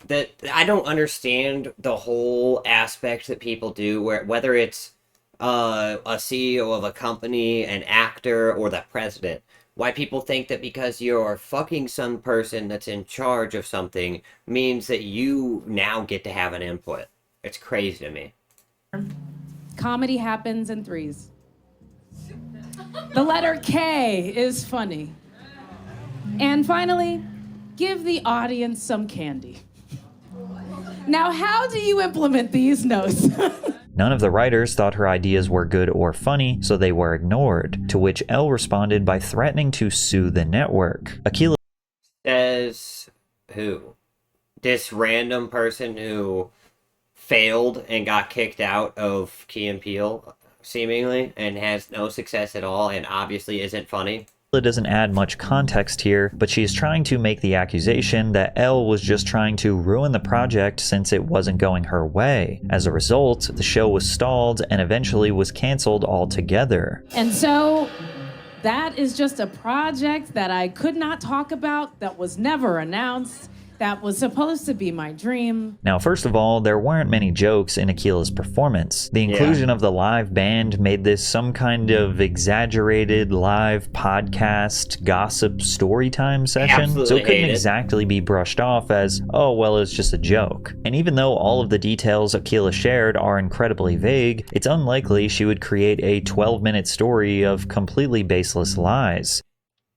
Speaker 1: That I don't understand the whole aspect that people do, where whether it's a CEO of a company, an actor, or the president, why people think that because you're fucking some person that's in charge of something means that you now get to have an input. It's crazy to me.
Speaker 10: Comedy happens in threes. The letter K is funny. And finally, give the audience some candy. Now, how do you implement these notes?
Speaker 2: None of the writers thought her ideas were good or funny, so they were ignored, to which Elle responded by threatening to sue the network. Akilah
Speaker 1: says who? This random person who failed and got kicked out of Key and Peele, seemingly, and has no success at all and obviously isn't funny.
Speaker 2: It doesn't add much context here, but she is trying to make the accusation that Elle was just trying to ruin the project since it wasn't going her way. As a result, the show was stalled and eventually was canceled altogether.
Speaker 10: And so, that is just a project that I could not talk about, that was never announced, that was supposed to be my dream.
Speaker 2: Now, first of all, there weren't many jokes in Akilah's performance. The inclusion of the live band made this some kind of exaggerated live podcast gossip storytime session,
Speaker 1: Absolutely
Speaker 2: so it couldn't exactly be brushed off as, oh, well, it's just a joke. And even though all of the details Akilah shared are incredibly vague, it's unlikely she would create a 12-minute story of completely baseless lies.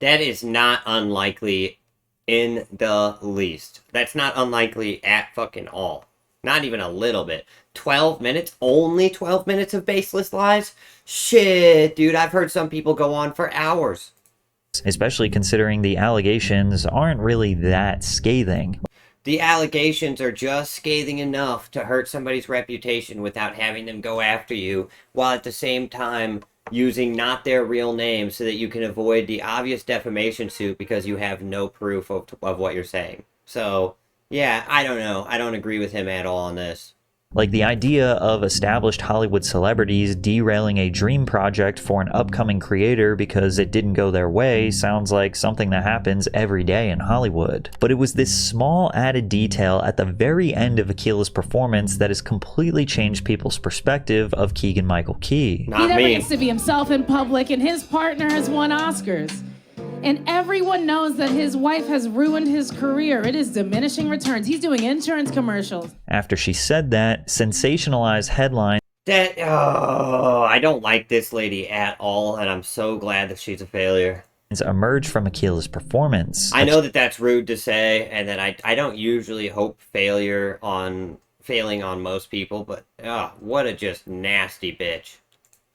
Speaker 1: That is not unlikely in the least. That's not unlikely at fucking all. Not even a little bit. 12 minutes? Only 12 minutes of baseless lies? Shit, dude, I've heard some people go on for hours.
Speaker 2: Especially considering the allegations aren't really that scathing.
Speaker 1: The allegations are just scathing enough to hurt somebody's reputation without having them go after you, while at the same time using not their real name so that you can avoid the obvious defamation suit because you have no proof of what you're saying. So, yeah, I don't know. I don't agree with him at all on this.
Speaker 2: Like the idea of established Hollywood celebrities derailing a dream project for an upcoming creator because it didn't go their way sounds like something that happens every day in Hollywood. But it was this small added detail at the very end of Akilah's performance that has completely changed people's perspective of Keegan-Michael Key.
Speaker 10: He never gets to be himself in public, and his partner has won Oscars. And everyone knows that his wife has ruined his career. It is diminishing returns. He's doing insurance commercials.
Speaker 2: After she said that, sensationalized headlines
Speaker 1: I don't like this lady at all, and I'm so glad that she's a failure.
Speaker 2: Emerged from Akilah's performance.
Speaker 1: I know that that's rude to say, and that I don't usually hope failing on most people, but what a just nasty bitch.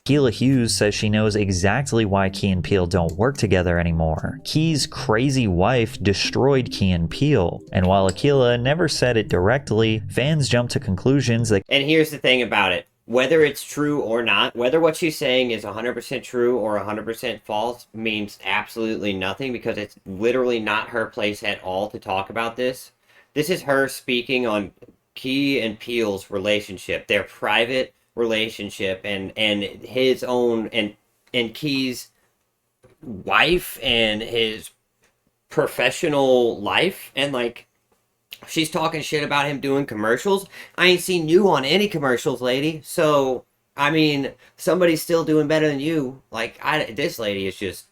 Speaker 2: Akilah Hughes says she knows exactly why Key and Peele don't work together anymore. Key's crazy wife destroyed Key and Peele, and while Akilah never said it directly, fans jump to conclusions that...
Speaker 1: And here's the thing about it. Whether it's true or not, whether what she's saying is 100% true or 100% false means absolutely nothing, because it's literally not her place at all to talk about this. This is her speaking on Key and Peele's relationship, their private relationship, and his own and Key's wife and his professional life, and like she's talking shit about him doing commercials. I ain't seen you on any commercials, lady. So I mean, somebody's still doing better than you. Like, this lady is just,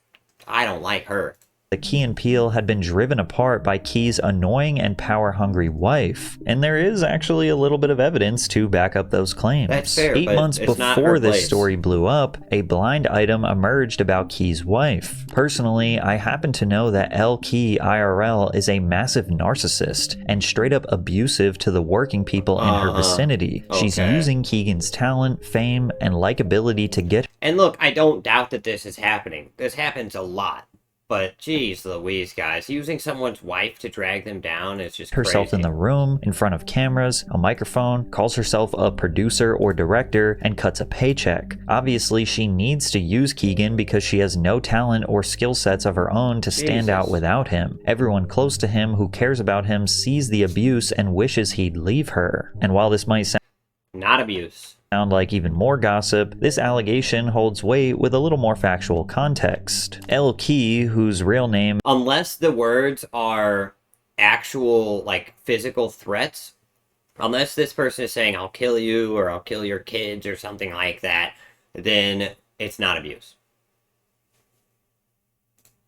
Speaker 1: I don't like her.
Speaker 2: Key and Peele had been driven apart by Key's annoying and power-hungry wife, and there is actually a little bit of evidence to back up those claims.
Speaker 1: That's fair,
Speaker 2: 8
Speaker 1: but
Speaker 2: months
Speaker 1: it's not
Speaker 2: before
Speaker 1: her
Speaker 2: this
Speaker 1: place.
Speaker 2: story blew up, a blind item emerged about Key's wife. Personally, I happen to know that L. Key IRL is a massive narcissist and straight up abusive to the working people in her vicinity. She's using Keegan's talent, fame, and likability to get...
Speaker 1: And look, I don't doubt that this is happening. This happens a lot. But geez Louise, guys, using someone's wife to drag them down is just
Speaker 2: herself
Speaker 1: crazy.
Speaker 2: In the room, in front of cameras, a microphone, calls herself a producer or director, and cuts a paycheck. Obviously, she needs to use Keegan because she has no talent or skill sets of her own to stand out without him. Everyone close to him who cares about him sees the abuse and wishes he'd leave her. And while this might sound
Speaker 1: not abuse,
Speaker 2: sound like even more gossip, this allegation holds weight with a little more factual context. L. Key, whose real name...
Speaker 1: Unless the words are actual, like, physical threats, unless this person is saying, I'll kill you, or I'll kill your kids, or something like that, then it's not abuse.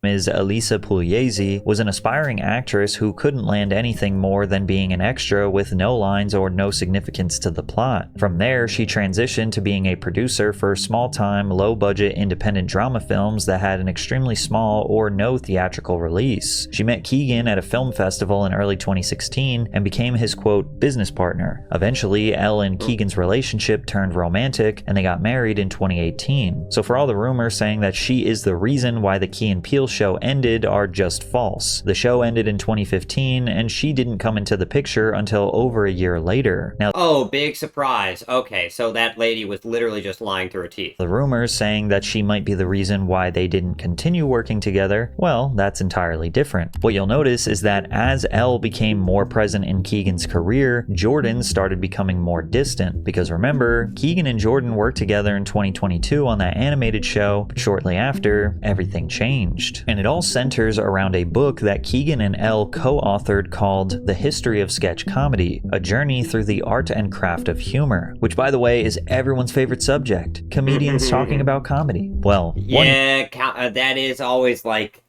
Speaker 2: Ms. Elisa Pugliese was an aspiring actress who couldn't land anything more than being an extra with no lines or no significance to the plot. From there, she transitioned to being a producer for small-time, low-budget independent drama films that had an extremely small or no theatrical release. She met Keegan at a film festival in early 2016 and became his, quote, business partner. Eventually, Elle and Keegan's relationship turned romantic and they got married in 2018. So for all the rumors saying that she is the reason why the Key and Peele show ended are just false. The show ended in 2015 and she didn't come into the picture until over a year later. Now,
Speaker 1: oh, big surprise. Okay, so that lady was literally just lying through her teeth.
Speaker 2: The rumors saying that she might be the reason why they didn't continue working together, well, that's entirely different. What you'll notice is that as Elle became more present in Keegan's career, Jordan started becoming more distant. Because remember, Keegan and Jordan worked together in 2022 on that animated show, but shortly after, everything changed. And it all centers around a book that Keegan and Elle co-authored called The History of Sketch Comedy, a journey through the art and craft of humor, which by the way is everyone's favorite subject, comedians talking about comedy. Well,
Speaker 1: that is always like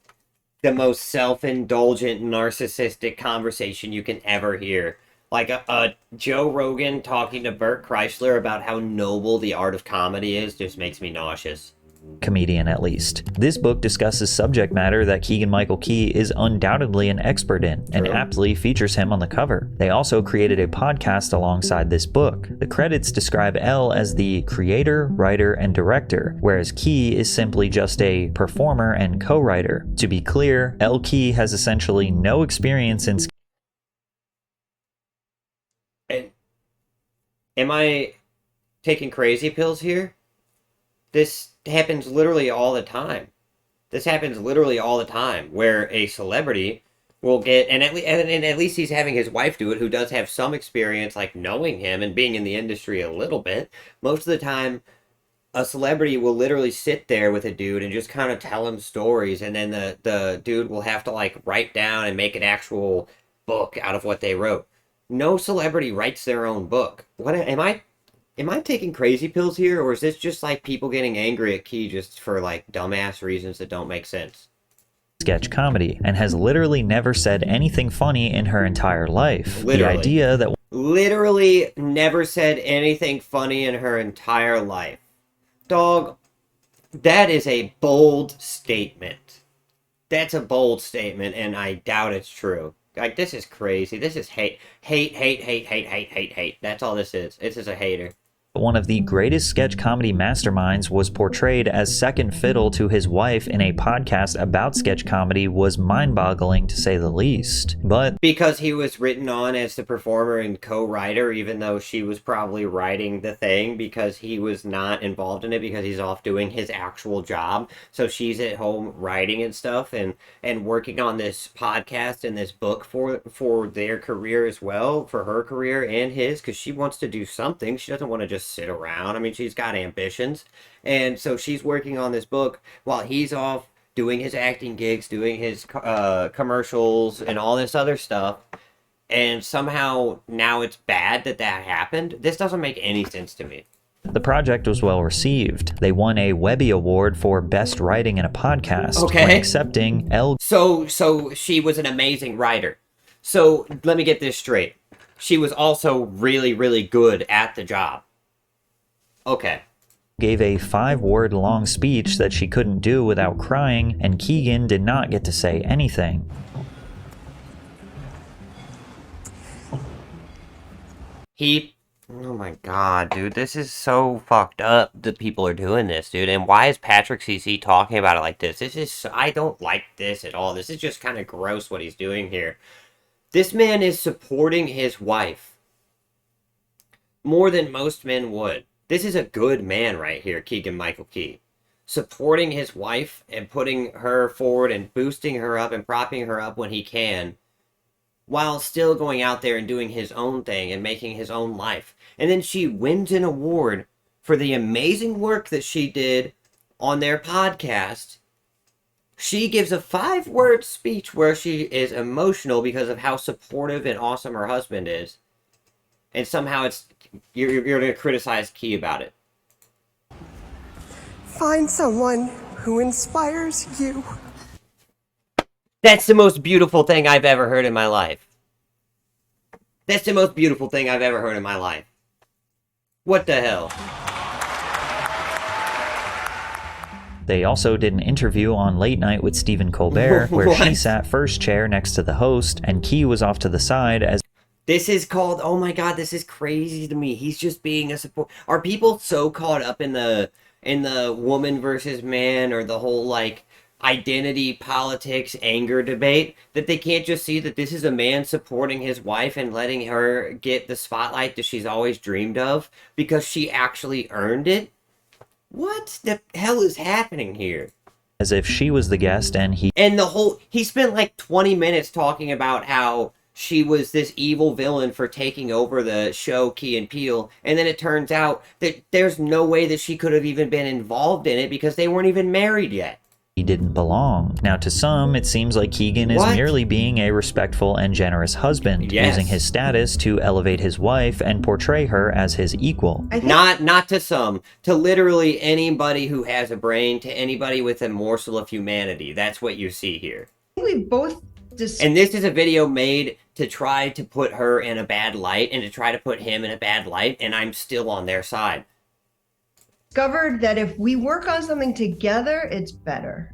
Speaker 1: the most self-indulgent, narcissistic conversation you can ever hear. Like a Joe Rogan talking to Bert Kreischer about how noble the art of comedy is just makes me nauseous.
Speaker 2: Comedian at least. This book discusses subject matter that Keegan-Michael Key is undoubtedly an expert in, and aptly features him on the cover. They also created a podcast alongside this book. The credits describe Elle as the creator, writer, and director, whereas Key is simply just a performer and co-writer. To be clear, Elle Key has essentially no experience in...
Speaker 1: Am I taking crazy pills here? This happens literally all the time. This happens literally all the time, where a celebrity will get, and at least he's having his wife do it, who does have some experience, like knowing him and being in the industry a little bit. Most of the time, a celebrity will literally sit there with a dude and just kind of tell him stories, and then the dude will have to like write down and make an actual book out of what they wrote. No celebrity writes their own book. What am I taking crazy pills here, or is this just like people getting angry at Key just for like dumbass reasons that don't make sense?
Speaker 2: Sketch comedy, and has literally never said anything funny in her entire life.
Speaker 1: Literally.
Speaker 2: The idea that...
Speaker 1: Literally never said anything funny in her entire life. Dog, that is a bold statement. That's a bold statement, and I doubt it's true. Like, this is crazy. This is hate. Hate. That's all this is. This is a hater.
Speaker 2: One of the greatest sketch comedy masterminds was portrayed as second fiddle to his wife in a podcast about sketch comedy was mind-boggling to say the least. But
Speaker 1: because he was written on as the performer and co-writer, even though she was probably writing the thing, because he was not involved in it because he's off doing his actual job. So she's at home writing and stuff and working on this podcast and this book for their career as well, for her career and his, because she wants to do something. She doesn't want to just sit around. I mean, she's got ambitions. And so she's working on this book while he's off doing his acting gigs, doing his commercials and all this other stuff. And somehow now it's bad that happened. This doesn't make any sense to me.
Speaker 2: The project was well received. They won a Webby Award for Best Writing in a Podcast when accepting
Speaker 1: So she was an amazing writer. So let me get this straight. She was also really, really good at the job. Okay.
Speaker 2: Gave a 5-word long speech that she couldn't do without crying, and Keegan did not get to say anything.
Speaker 1: Oh my god, dude, this is so fucked up that people are doing this, dude. And why is Patrick CC talking about it like this? I don't like this at all. This is just kind of gross what he's doing here. This man is supporting his wife more than most men would. This is a good man right here, Keegan-Michael Key. Supporting his wife and putting her forward and boosting her up and propping her up when he can, while still going out there and doing his own thing and making his own life. And then she wins an award for the amazing work that she did on their podcast. She gives a 5-word speech where she is emotional because of how supportive and awesome her husband is. And somehow you're going to criticize Key about it.
Speaker 11: Find someone who inspires you.
Speaker 1: That's the most beautiful thing I've ever heard in my life. That's the most beautiful thing I've ever heard in my life. What the hell?
Speaker 2: They also did an interview on Late Night with Stephen Colbert, where she sat first chair next to the host, and Key was off to the side as...
Speaker 1: This is called... Oh my god, this is crazy to me. He's just being a support... Are people so caught up in the woman versus man, or the whole, like, identity, politics, anger debate, that they can't just see that this is a man supporting his wife and letting her get the spotlight that she's always dreamed of because she actually earned it? What the hell is happening here?
Speaker 2: As if she was the guest and he
Speaker 1: spent like 20 minutes talking about how she was this evil villain for taking over the show Key and Peele, and then it turns out that there's no way that she could have even been involved in it because they weren't even married yet.
Speaker 2: He didn't belong. Now, to some, it seems like Keegan is merely being a respectful and generous husband, using his status to elevate his wife and portray her as his equal.
Speaker 1: Not to some, to literally anybody who has a brain, to anybody with a morsel of humanity. That's what you see here.
Speaker 11: We both
Speaker 1: and this is a video made to try to put her in a bad light and to try to put him in a bad light, and I'm still on their side.
Speaker 11: Discovered that if we work on something together, it's better.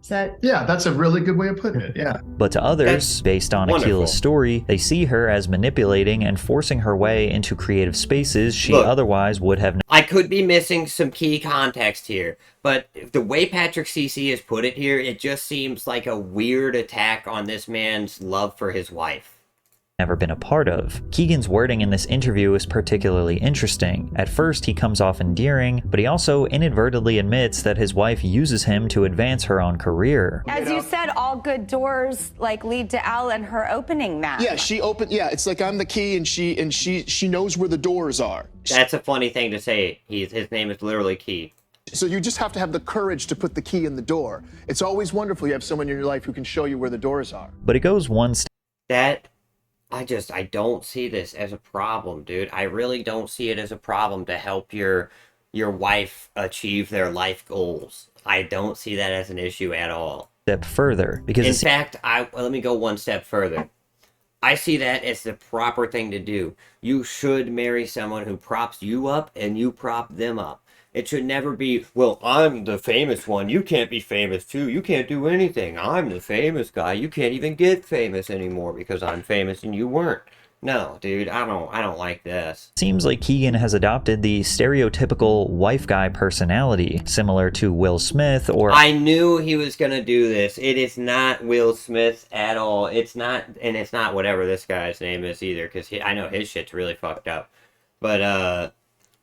Speaker 12: Yeah, that's a really good way of putting it, yeah.
Speaker 2: But to others, based on Akila's story, they see her as manipulating and forcing her way into creative spaces she otherwise would have...
Speaker 1: I could be missing some key context here, but the way Patrick CC has put it here, it just seems like a weird attack on this man's love for his wife.
Speaker 2: Never been a part of. Keegan's wording in this interview is particularly interesting. At first, he comes off endearing, but he also inadvertently admits that his wife uses him to advance her own career.
Speaker 13: As you said, all good doors lead to Al and her opening that.
Speaker 14: Yeah, it's like I'm the key and she knows where the doors are.
Speaker 1: That's a funny thing to say. His name is literally Key.
Speaker 14: So you just have to have the courage to put the key in the door. It's always wonderful you have someone in your life who can show you where the doors are.
Speaker 2: But it goes one step.
Speaker 1: I don't see this as a problem, dude. I really don't see it as a problem to help your wife achieve their life goals. I don't see that as an issue at all.
Speaker 2: Step further, because
Speaker 1: in fact, let me go one step further. I see that as the proper thing to do. You should marry someone who props you up and you prop them up. It should never be, well, I'm the famous one. You can't be famous too. You can't do anything. I'm the famous guy. You can't even get famous anymore because I'm famous and you weren't. No, dude, I don't like this.
Speaker 2: Seems like Keegan has adopted the stereotypical wife guy personality, similar to Will Smith or...
Speaker 1: I knew he was gonna do this. It is not Will Smith at all. It's not, and it's not whatever this guy's name is either, because I know his shit's really fucked up. But,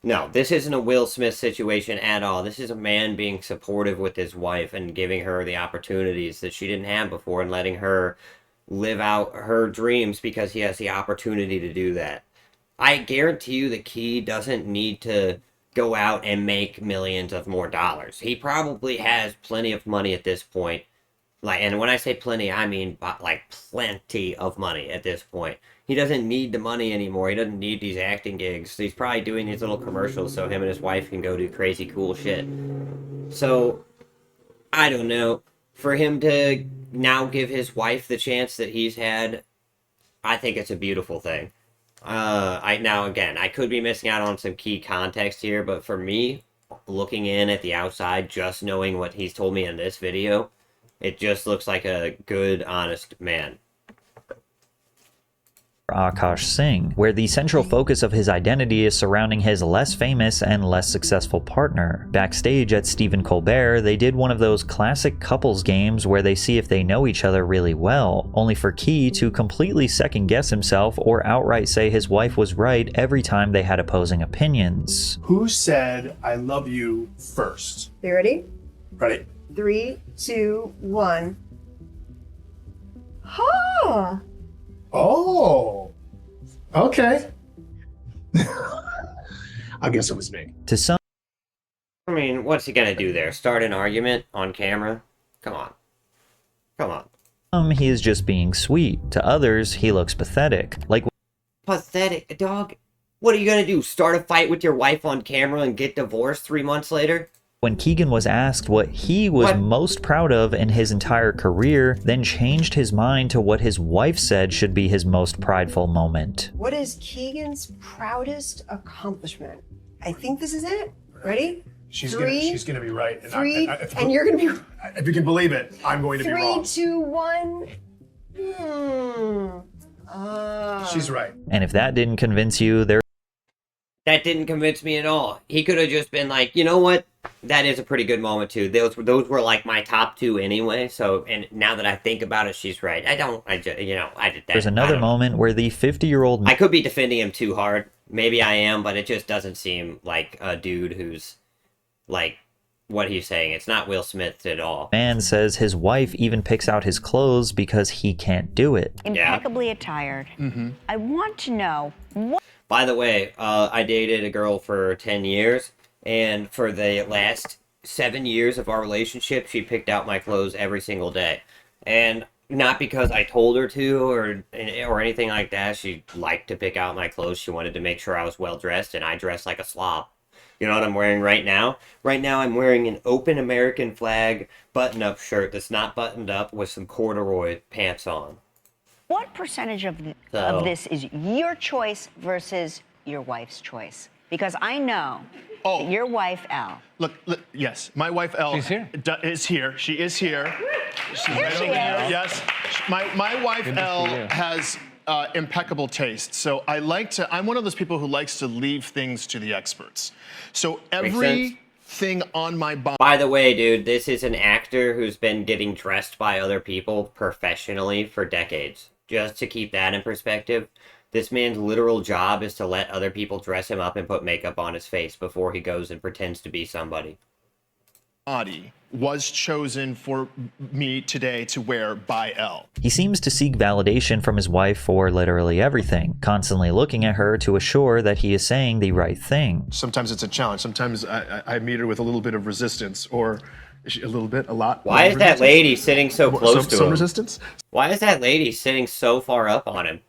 Speaker 1: no, this isn't a Will Smith situation at all. This is a man being supportive with his wife and giving her the opportunities that she didn't have before and letting her live out her dreams because he has the opportunity to do that. I guarantee you the Key doesn't need to go out and make millions of more dollars. He probably has plenty of money at this point. And when I say plenty, I mean like plenty of money at this point. He doesn't need the money anymore. He doesn't need these acting gigs. He's probably doing these little commercials so him and his wife can go do crazy cool shit. So, I don't know. For him to now give his wife the chance that he's had, I think it's a beautiful thing. I could be missing out on some key context here, but for me, looking in at the outside, just knowing what he's told me in this video, it just looks like a good, honest man.
Speaker 2: Akash Singh, where the central focus of his identity is surrounding his less famous and less successful partner. Backstage at Stephen Colbert, they did one of those classic couples games where they see if they know each other really well, only for Key to completely second-guess himself or outright say his wife was right every time they had opposing opinions.
Speaker 15: Who said, "I love you" first?
Speaker 11: You ready?
Speaker 15: Ready.
Speaker 11: 3, 2, 1. Ha!
Speaker 15: Oh, okay. I guess it was me.
Speaker 2: To some,
Speaker 1: I mean, what's he gonna do there? Start an argument on camera? Come on. Come on.
Speaker 2: he is just being sweet. To others, he looks pathetic. Like,
Speaker 1: pathetic, dog? What are you gonna do? Start a fight with your wife on camera and get divorced 3 months later?
Speaker 2: When Keegan was asked what he was most proud of in his entire career, then changed his mind to what his wife said should be his most prideful moment.
Speaker 11: What is Keegan's proudest accomplishment? I think this is it. Ready?
Speaker 15: She's gonna be right. And
Speaker 11: and you're gonna be.
Speaker 15: If you can believe it, I'm going to be wrong.
Speaker 11: 3, 2, 1.
Speaker 15: She's right.
Speaker 2: And if that didn't convince you, there.
Speaker 1: That didn't convince me at all. He could have just been like, you know what? That is a pretty good moment too. Those were like my top 2 anyway. So, and now that I think about it, she's right. I did that.
Speaker 2: There's another moment where the 50-year-old.
Speaker 1: I could be defending him too hard. Maybe I am, but it just doesn't seem like a dude who's like what he's saying. It's not Will Smith at all.
Speaker 2: Man says his wife even picks out his clothes because he can't do it.
Speaker 13: Impeccably attired.
Speaker 15: Mm-hmm.
Speaker 13: I want to know what.
Speaker 1: By the way, I dated a girl for 10 years, and for the last 7 years of our relationship, she picked out my clothes every single day. And not because I told her to or anything like that. She liked to pick out my clothes. She wanted to make sure I was well-dressed, and I dressed like a slob. You know what I'm wearing right now? Right now I'm wearing an open American flag button-up shirt that's not buttoned up with some corduroy pants on.
Speaker 13: What percentage of this is your choice versus your wife's choice? Because I know that your wife, Elle.
Speaker 14: Look, yes, my wife, Elle, is here. She is here. She's
Speaker 13: Here she is.
Speaker 14: Yes, my wife, Elle, has impeccable taste. So I'm one of those people who likes to leave things to the experts. So everything on my body.
Speaker 1: By the way, dude, this is an actor who's been getting dressed by other people professionally for decades. Just to keep that in perspective, this man's literal job is to let other people dress him up and put makeup on his face before he goes and pretends to be somebody.
Speaker 14: Body was chosen for me today to wear by Elle.
Speaker 2: He seems to seek validation from his wife for literally everything, constantly looking at her to assure that he is saying the right thing.
Speaker 14: Sometimes it's a challenge. Sometimes I meet her with a little bit of resistance, or a lot.
Speaker 1: Why is that lady sitting so close to him?
Speaker 14: Some resistance.
Speaker 1: Why is that lady sitting so far up on him?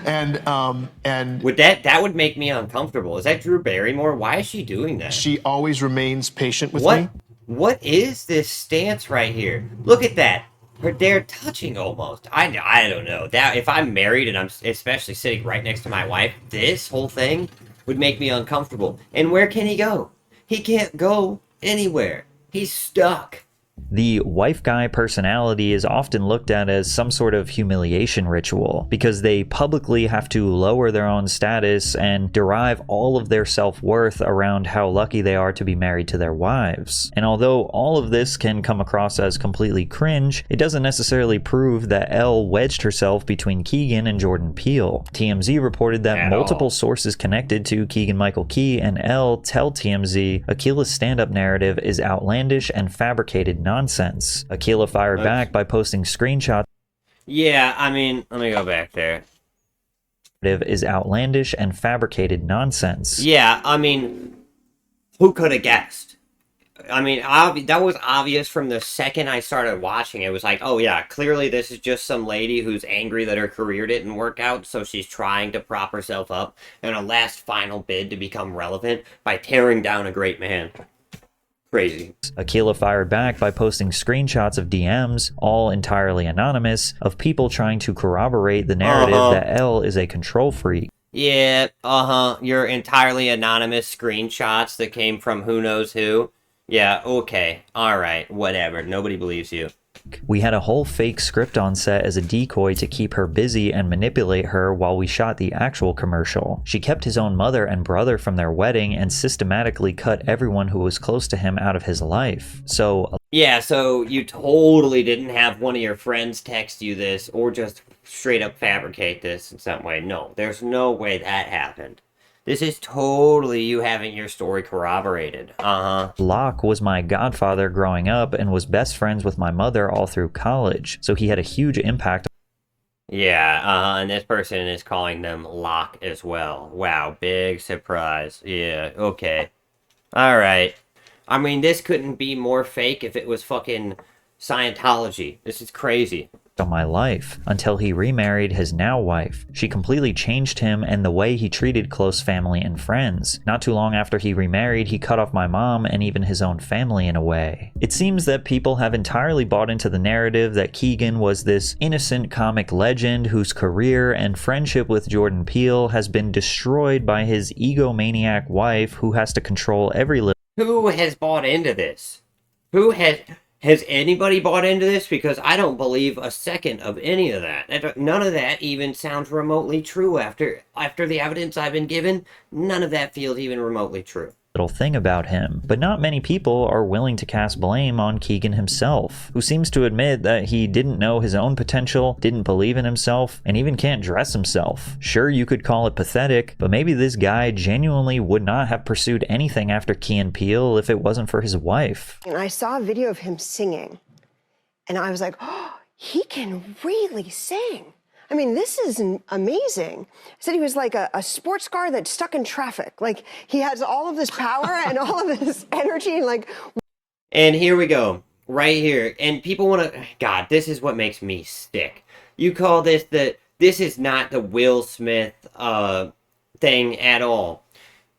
Speaker 14: and
Speaker 1: would that would make me uncomfortable. Is that Drew Barrymore? Why is she doing that?
Speaker 14: She always remains patient with me.
Speaker 1: What is this stance right here? Look at that. They're touching almost. I don't know. That if I'm married and I'm especially sitting right next to my wife, this whole thing would make me uncomfortable. And where can he go? He can't go anywhere. He's stuck.
Speaker 2: The wife guy personality is often looked at as some sort of humiliation ritual because they publicly have to lower their own status and derive all of their self-worth around how lucky they are to be married to their wives. And although all of this can come across as completely cringe, it doesn't necessarily prove that Elle wedged herself between Keegan and Jordan Peele. TMZ reported that multiple sources connected to Keegan-Michael Key and Elle tell TMZ Akila's stand-up narrative is outlandish and fabricated nonsense. Akila fired back by posting screenshots.
Speaker 1: Yeah, I mean, let me go back there.
Speaker 2: Is outlandish and fabricated nonsense.
Speaker 1: Yeah, I mean, who could have guessed? I mean, that was obvious from the second I started watching. It was like, oh yeah, clearly this is just some lady who's angry that her career didn't work out, so she's trying to prop herself up in a last final bid to become relevant by tearing down a great man. Crazy.
Speaker 2: Akilah fired back by posting screenshots of DMs, all entirely anonymous, of people trying to corroborate the narrative that Elle is a control freak.
Speaker 1: Yeah, your entirely anonymous screenshots that came from who knows who. Yeah, okay, alright, whatever, nobody believes you.
Speaker 2: We had a whole fake script on set as a decoy to keep her busy and manipulate her while we shot the actual commercial. She kept his own mother and brother from their wedding and systematically cut everyone who was close to him out of his life. So...
Speaker 1: yeah, so you totally didn't have one of your friends text you this or just straight up fabricate this in some way. No, there's no way that happened. This is totally you having your story corroborated.
Speaker 2: Locke was my godfather growing up and was best friends with my mother all through college, so he had a huge impact.
Speaker 1: Yeah, and this person is calling them Locke as well. Wow, big surprise. Yeah, okay. Alright. I mean, this couldn't be more fake if it was fucking Scientology. This is crazy.
Speaker 2: On my life until he remarried his now wife. She completely changed him and the way he treated close family and friends. Not too long after he remarried, he cut off my mom and even his own family in a way. It seems that people have entirely bought into the narrative that Keegan was this innocent comic legend whose career and friendship with Jordan Peele has been destroyed by his egomaniac wife who has to control every little...
Speaker 1: Who has bought into this? Who has anybody bought into this? Because I don't believe a second of any of that. None of that even sounds remotely true after the evidence I've been given. None of that feels even remotely true.
Speaker 2: Thing about him, but not many people are willing to cast blame on Keegan himself, who seems to admit that he didn't know his own potential, didn't believe in himself, and even can't dress himself. Sure, you could call it pathetic, but maybe this guy genuinely would not have pursued anything after Key and Peele if it wasn't for his wife.
Speaker 11: And I saw a video of him singing, and I was like, oh, he can really sing. I mean, this is amazing. I said he was like a sports car that's stuck in traffic. Like, he has all of this power and all of this energy and like...
Speaker 1: And here we go. Right here. And people want to... God, this is what makes me sick. You call this this is not the Will Smith thing at all.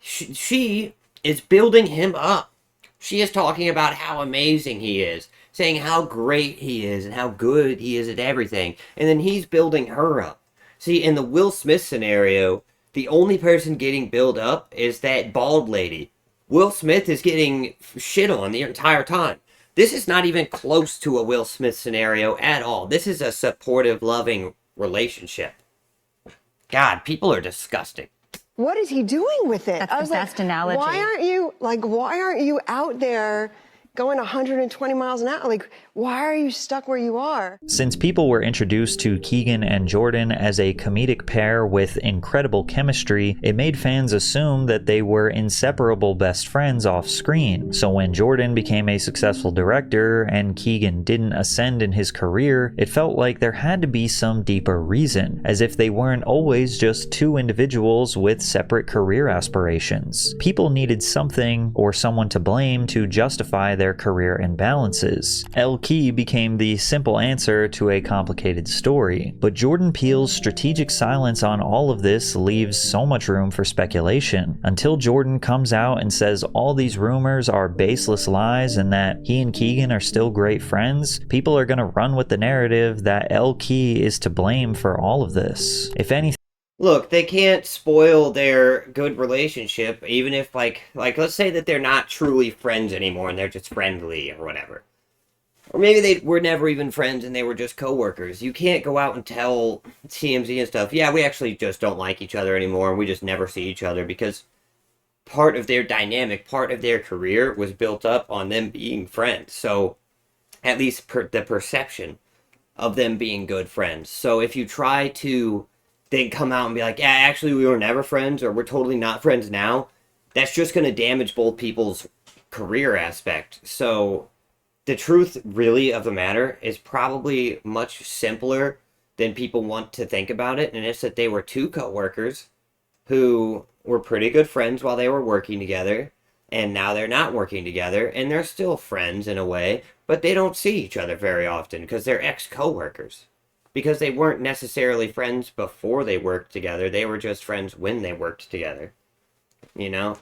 Speaker 1: She is building him up. She is talking about how amazing he is. Saying how great he is and how good he is at everything. And then he's building her up. See, in the Will Smith scenario, the only person getting built up is that bald lady. Will Smith is getting shit on the entire time. This is not even close to a Will Smith scenario at all. This is a supportive, loving relationship. God, people are disgusting.
Speaker 11: What is he doing with it?
Speaker 13: That's
Speaker 11: I was
Speaker 13: the best
Speaker 11: like,
Speaker 13: analogy.
Speaker 11: why aren't you out there going 120 miles an hour? Like, why are you stuck where you are?
Speaker 2: Since people were introduced to Keegan and Jordan as a comedic pair with incredible chemistry, it made fans assume that they were inseparable best friends off screen. So when Jordan became a successful director and Keegan didn't ascend in his career, it felt like there had to be some deeper reason, as if they weren't always just two individuals with separate career aspirations. People needed something or someone to blame to justify their career imbalances. Key became the simple answer to a complicated story, but Jordan Peele's strategic silence on all of this leaves so much room for speculation. Until Jordan comes out and says all these rumors are baseless lies and that he and Keegan are still great friends, people are gonna run with the narrative that Key is to blame for all of this. If anything,
Speaker 1: look, they can't spoil their good relationship, even if, like, let's say that they're not truly friends anymore and they're just friendly or whatever. Or maybe they were never even friends and they were just coworkers. You can't go out and tell TMZ and stuff, yeah, we actually just don't like each other anymore and we just never see each other, because part of their dynamic, part of their career was built up on them being friends. So, at least the perception of them being good friends. So if you try to then come out and be like, yeah, actually we were never friends or we're totally not friends now, that's just going to damage both people's career aspect. So the truth really of the matter is probably much simpler than people want to think about it, and it's that they were two coworkers who were pretty good friends while they were working together. and now they're not working together, and they're still friends in a way, but they don't see each other very often because they're ex-coworkers. Because they weren't necessarily friends before they worked together, they were just friends when they worked together. You know?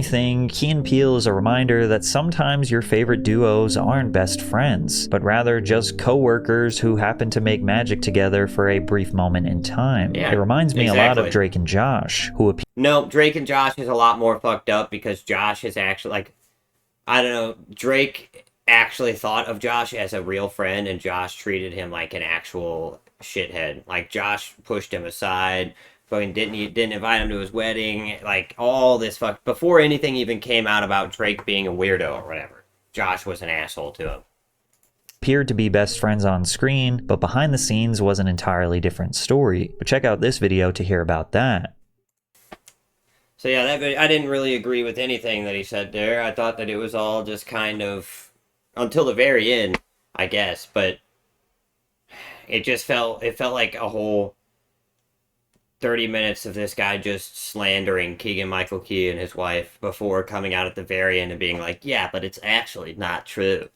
Speaker 2: Key and Peele is a reminder that sometimes your favorite duos aren't best friends, but rather just co-workers who happen to make magic together for a brief moment in time.
Speaker 1: Yeah,
Speaker 2: it reminds me a lot of
Speaker 1: exactly.
Speaker 2: Drake and Josh, who
Speaker 1: No, Drake and Josh is a lot more fucked up because Josh is actually, like, I don't know, Drake actually thought of Josh as a real friend, and Josh treated him like an actual shithead. Like, Josh pushed him aside, fucking didn't invite him to his wedding, like, all this fuck, before anything even came out about Drake being a weirdo or whatever. Josh was an asshole to him.
Speaker 2: Appeared to be best friends on screen, but behind the scenes was an entirely different story. But check out this video to hear about that.
Speaker 1: So yeah, I didn't really agree with anything that he said there. I thought that it was all just kind of, until the very end, I guess, but it felt like a whole 30 minutes of this guy just slandering Keegan-Michael Key and his wife before coming out at the very end and being like, yeah, but it's actually not true.